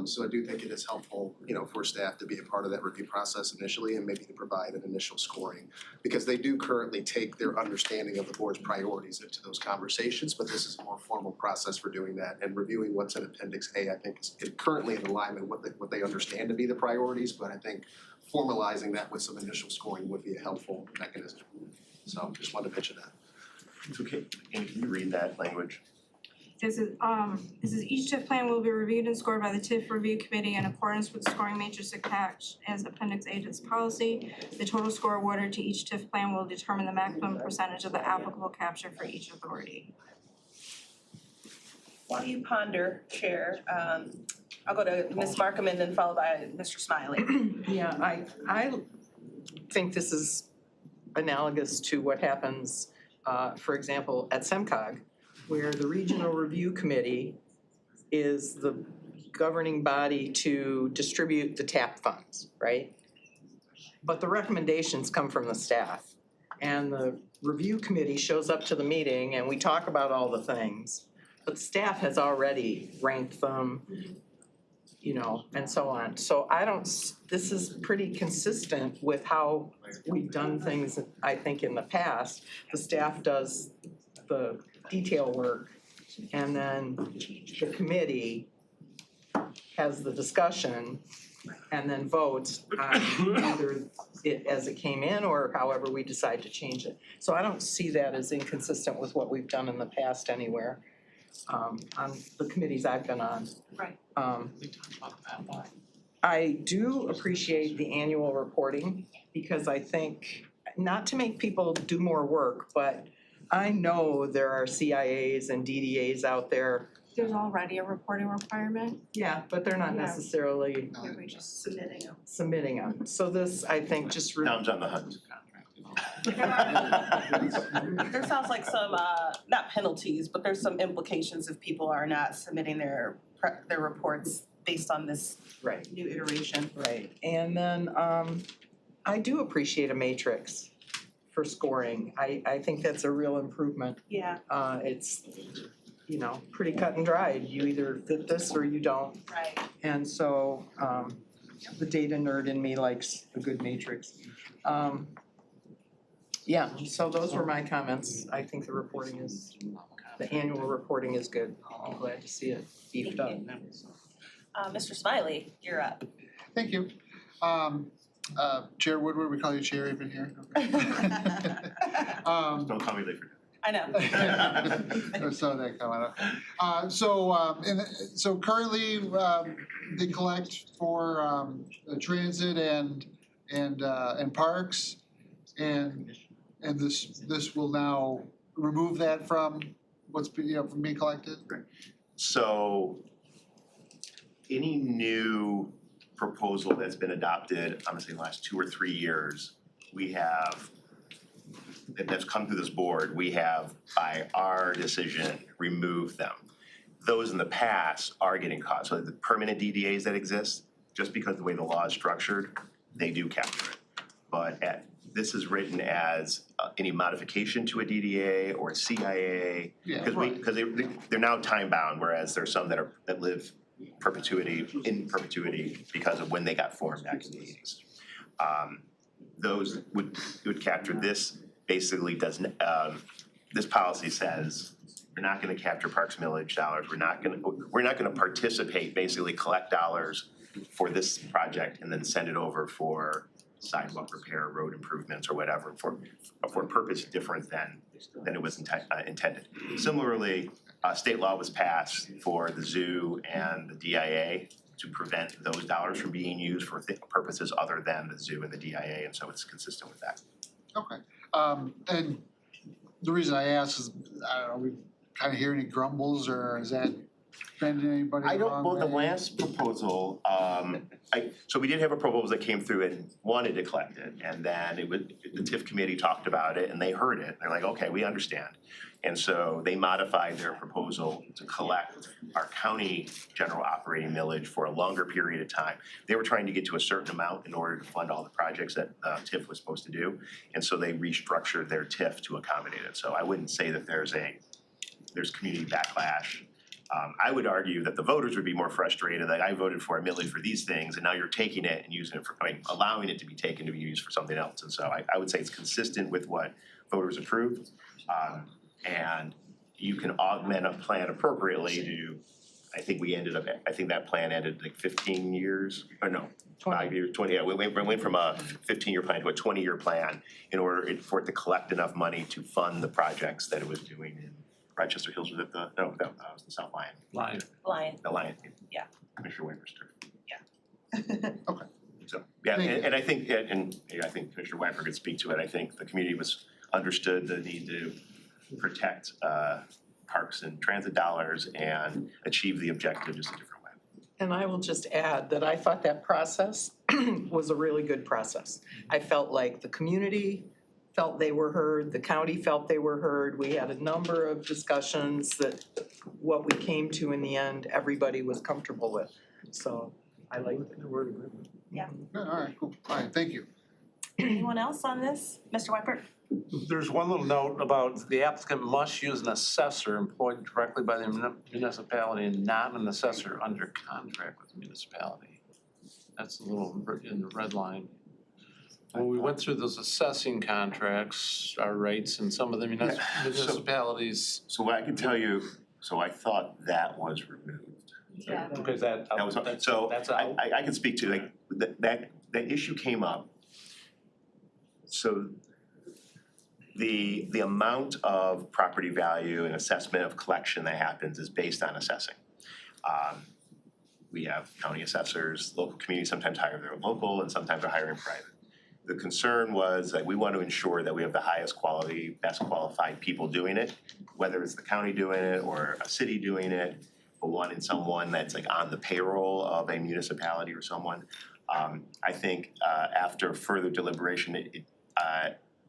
So I do think it is helpful, for staff to be a part of that review process initially and maybe to provide an initial scoring. Because they do currently take their understanding of the board's priorities into those conversations, but this is a more formal process for doing that. And reviewing what's in Appendix A, I think is currently in alignment with what they understand to be the priorities, but I think formalizing that with some initial scoring would be a helpful mechanism. So just wanted to mention that. It's okay. And can you read that language? This is each TIF plan will be reviewed and scored by the TIF review committee in accordance with the scoring matrix attached as appendix A to this policy. The total score awarded to each TIF plan will determine the maximum percentage of the applicable capture for each authority. While you ponder, Chair, I'll go to Ms. Markham and then followed by Mr. Smiley. Yeah, I think this is analogous to what happens, for example, at SEMCOG, where the Regional Review Committee is the governing body to distribute the TAP funds, right? But the recommendations come from the staff. And the review committee shows up to the meeting and we talk about all the things, but staff has already ranked them, you know, and so on. So this is pretty consistent with how we've done things, I think, in the past. The staff does the detail work and then the committee has the discussion and then votes on either it as it came in or however we decide to change it. So I don't see that as inconsistent with what we've done in the past anywhere, on the committees I've been on. Right. I do appreciate the annual reporting because I think, not to make people do more work, but I know there are CIAs and DDAs out there. There's already a reporting requirement. Yeah, but they're not Yeah. necessarily We're just submitting them. submitting them. So this, I think, just. Tom's on the hunt. There sounds like some, not penalties, but there's some implications if people are not submitting their reports based on this Right. new iteration. Right, and then I do appreciate a matrix for scoring. I think that's a real improvement. Yeah, It's, you know, pretty cut and dried. You either fit this or you don't. right. And so the data nerd in me likes a good matrix. Yeah, so those were my comments. I think the annual reporting is good. I'm glad to see it beefed up. Mr. Smiley, you're up. Thank you. Chair Woodward, we call you Chair even here. Don't call me late for I know. I saw that coming up. So currently, they collect for transit and parks, and this will now remove that from what's from being collected. So any new proposal that's been adopted, I'm gonna say the last 2 or 3 years, that's come through this board, we have, by our decision, removed them. Those in the past are getting caught, so the permanent DDAs that exist, just because of the way the law is structured, they do capture it. But this is written as any modification to a DDA or a CIA, because they're now time bound, whereas there's some that live in perpetuity because of when they got formed back in the 80s. Those would capture this. Basically doesn't, this policy says we're not gonna capture Parks Millage dollars, we're not gonna participate, basically collect dollars for this project and then send it over for sidewalk repair, road improvements or whatever for a purpose different than it was intended. Similarly, state law was passed for the zoo and the DIA to prevent those dollars from being used for purposes other than the zoo and the DIA, and so it's consistent with that. Okay. And the reason I ask is, I don't know, we kind of hear any grumbles, or is that bending anybody the wrong way? The last proposal, so we did have a proposal that came through and wanted to collect it, and then the TIF committee talked about it and they heard it, they're like, okay, we understand. And so they modified their proposal to collect our county general operating millage for a longer period of time. They were trying to get to a certain amount in order to fund all the projects that TIF was supposed to do. And so they restructured their TIF to accommodate it. So I wouldn't say that there's community backlash. I would argue that the voters would be more frustrated that I voted for a millage for these things and now you're taking it and using it for, allowing it to be taken to be used for something else. And so I would say it's consistent with what voters approved. And you can augment a plan appropriately to, I think that plan ended like 15 years, or no, 5 years, 20, yeah, we went from a 15-year plan to a 20-year plan in order for it to collect enough money to fund the projects that it was doing Rochester Hills was at the, no, that was the South Lion, Lion, the Lion. Yeah. Commissioner Whipperster. yeah. So, yeah, and I think, and I think Commissioner Whipper could speak to it, I think the community understood the need to protect parks and transit dollars and achieve the objective just a different way. And I will just add that I thought that process was a really good process. I felt like the community felt they were heard, the county felt they were heard. We had a number of discussions that what we came to in the end, everybody was comfortable with. So I like the word agreement. Yeah. All right, cool. All right, thank you. Anyone else on this? Mr. Whipert? There's one little note about the applicant must use an assessor employed directly by the municipality and not an assessor under contract with the municipality. That's a little in the red line. When we went through those assessing contracts, our rates and some of the municipalities. So what I can tell you, so I thought that was removed. Yeah. Because that was, so I can speak to like, that issue came up. So the amount of property value and assessment of collection that happens is based on assessing. We have county assessors, local communities sometimes hire their local and sometimes are hiring private. The concern was that we want to ensure that we have the highest quality, best qualified people doing it, whether it's the county doing it or a city doing it, or wanting someone that's like on the payroll of a municipality or someone. I think after further deliberation,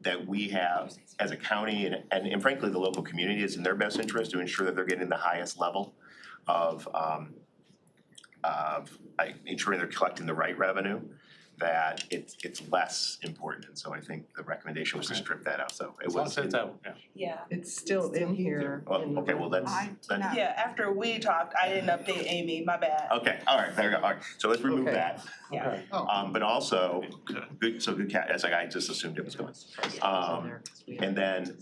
that we have as a county and frankly the local community is in their best interest to ensure that they're getting the highest level of ensuring they're collecting the right revenue, that it's less important. And so I think the recommendation was to strip that out, so it was. Yeah. It's still in here. Well, okay, well, that's. Yeah, after we talked, I didn't update Amy, my bad. Okay, all right, there you go, all right, so let's remove Okay. that. Yeah. But also, good cat, it's like I just assumed it was going. And then,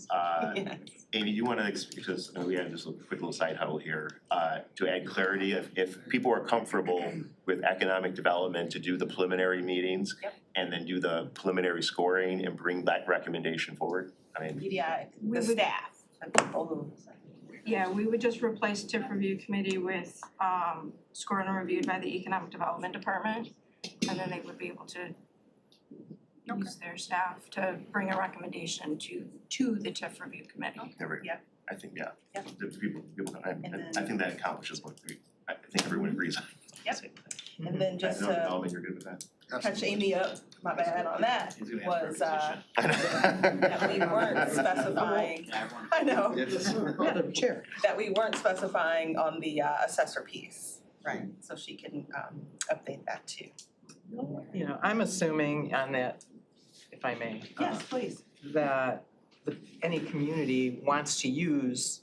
Amy, you wanna, because we had just a quick little side huddle here, to add clarity, if people are comfortable with economic development to do the preliminary meetings and then do the preliminary scoring and bring that recommendation forward, I mean. Yeah, the staff, the people who. Yeah, we would just replace TIF review committee with scored and reviewed by the economic development department. And then they would be able to use their staff to bring a recommendation to the TIF review committee. There we go. Yeah. I think, yeah, the people, I think that accomplishes what I think everyone agrees on. Yep. And then just Economic to development, you're good with that? catch Amy up, my bad on that, was that we weren't specifying, I know. Madam Chair. That we weren't specifying on the assessor piece. Right. So she can update that too. You know, I'm assuming on that, if I may. Yes, please. That any community wants to use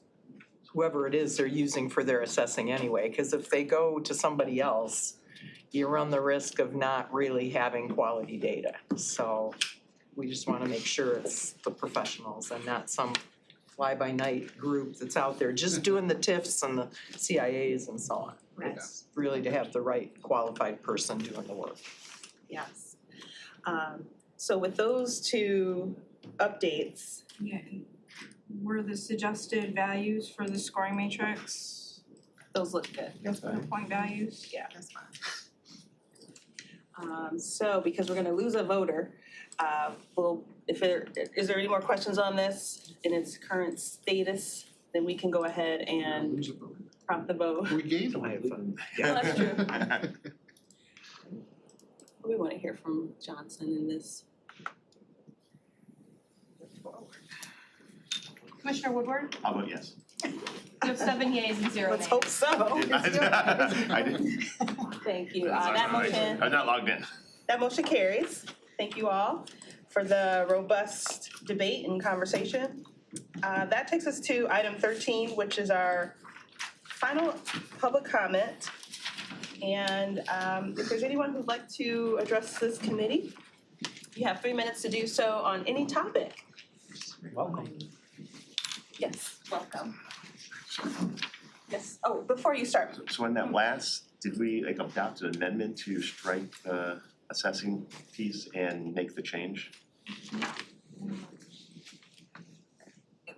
whoever it is they're using for their assessing anyway, because if they go to somebody else, you run the risk of not really having quality data. So we just wanna make sure it's the professionals and not some fly-by-night group that's out there just doing the TIFs and the CIAs and so on. It's really to have the right qualified person doing the work. Yes. So with those two updates. Yeah, were the suggested values for the scoring matrix, Those look good. the point values? Yeah. That's fine. So because we're gonna lose a voter, is there any more questions on this in its current status? Then we can go ahead and prompt the vote. We gained I have fun. Well, that's true. We wanna hear from Johnson in this. Commissioner Woodward, How about yes? you have 7 yeas and 0 nays. Let's hope so. I didn't. Thank you. That motion. I'm not logged in. That motion carries. Thank you all for the robust debate and conversation. That takes us to item 13, which is our final public comment. And if there's anyone who'd like to address this committee, you have 3 minutes to do so on any topic. Welcome. Yes, welcome. Yes, oh, before you start. So in that last, did we like adopt an amendment to strike the assessing piece and make the change?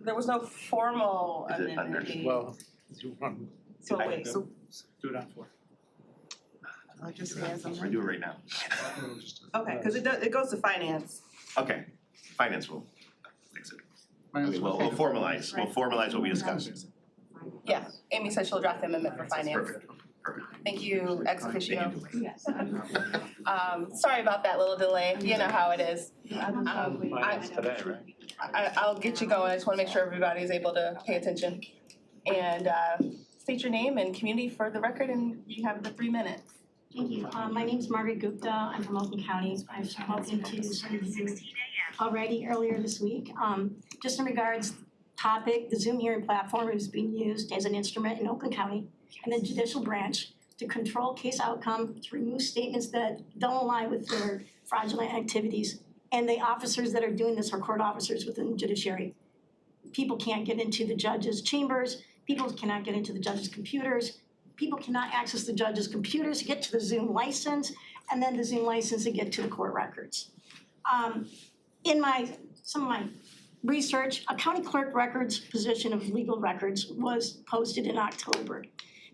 there was no formal Is it under- amendment. Well, do one, So wait, so do it on floor. I'll just say as I'm We do it right now. Okay, cause it goes to finance. Okay, finance will fix it. I Finance mean, will we'll formalize what we discussed. Yeah, Amy said she'll draft the amendment for finance. Perfect, perfect. Thank you, ex officio. Thank you. Yes. Sorry about that little delay, you know how it is. Finance today, right? I'll get you going, I just wanna make sure everybody's able to pay attention. And state your name and community for the record, and you have the 3 minutes. Thank you. My name's Margaret Gupta. I'm from Oakland County. I've spoken to some of you already earlier this week. Just in regards topic, the Zoom hearing platform is being used as an instrument in Oakland County and the judicial branch to control case outcome, to remove statements that don't align with their fraudulent activities. And the officers that are doing this are court officers within the judiciary. People can't get into the judge's chambers. People cannot get into the judge's computers. People cannot access the judge's computers to get to the Zoom license, and then the Zoom license to get to the court records. In some of my research, a county clerk records position of legal records was posted in October.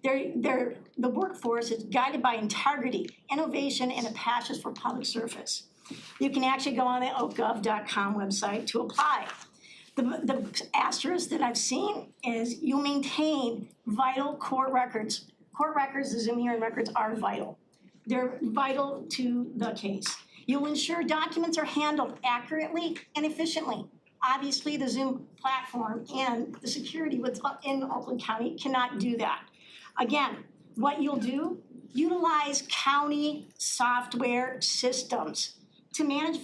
The workforce is guided by integrity, innovation, and a passion for public service. You can actually go on the oakgov.com website to apply. The asterisk that I've seen is you maintain vital court records. Court records, the Zoom hearing records are vital. They're vital to the case. You'll ensure documents are handled accurately and efficiently. Obviously, the Zoom platform and the security within Oakland County cannot do that. Again, what you'll do, utilize county software systems to manage,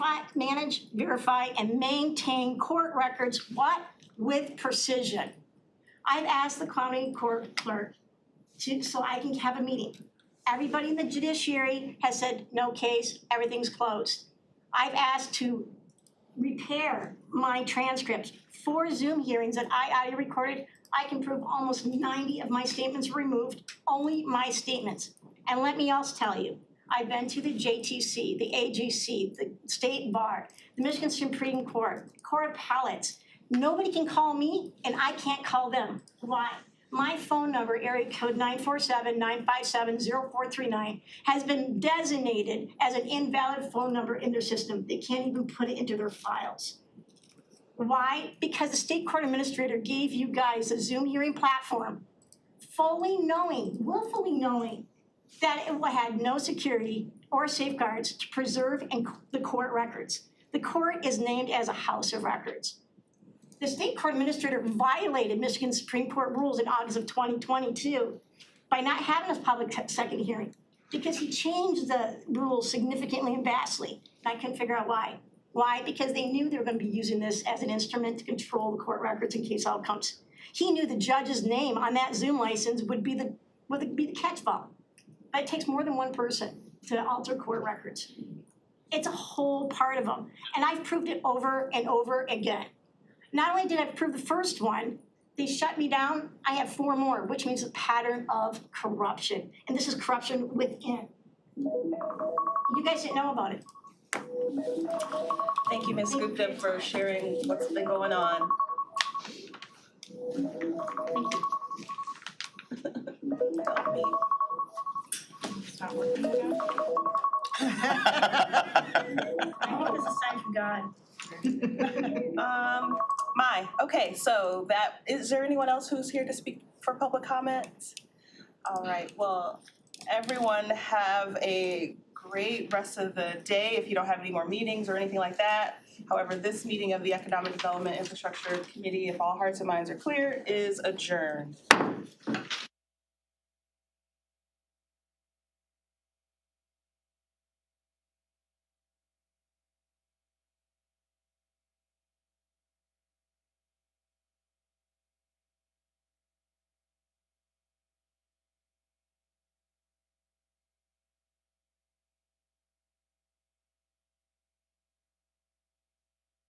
verify, and maintain court records, with precision. I've asked the county court clerk so I can have a meeting. Everybody in the judiciary has said, no case, everything's closed. I've asked to repair my transcripts. 4 Zoom hearings that I audio recorded, I can prove almost 90 of my statements were removed, only my statements. And let me also tell you, I've been to the JTC, the AGC, the State Bar, the Michigan Supreme Court, Court Appellates. Nobody can call me and I can't call them. Why? My phone number, area code 947-957-0439, has been designated as an invalid phone number in their system. They can't even put it into their files. Why? Because the state court administrator gave you guys a Zoom hearing platform, willfully knowing that it had no security or safeguards to preserve the court records. The court is named as a house of records. The state court administrator violated Michigan Supreme Court rules in August of 2022 by not having a public second hearing because he changed the rules significantly and vastly. And I couldn't figure out why. Why? Because they knew they were going to be using this as an instrument to control the court records and case outcomes. He knew the judge's name on that Zoom license would be the catch ball. But it takes more than one person to alter court records. It's a whole part of them. And I've proved it over and over again. Not only did I prove the first one, they shut me down. I have 4 more, which means a pattern of corruption. And this is corruption within. You guys didn't know about it. thank you, Ms. Gupta, for sharing what's been going on. Thank you. Help me. Stop working again. I hope it's a sign from God. Okay, so is there anyone else who's here to speak for public comments? All right, well, everyone have a great rest of the day if you don't have any more meetings or anything like that. However, this meeting of the Economic Development Infrastructure Committee, if all hearts and minds are clear, is adjourned.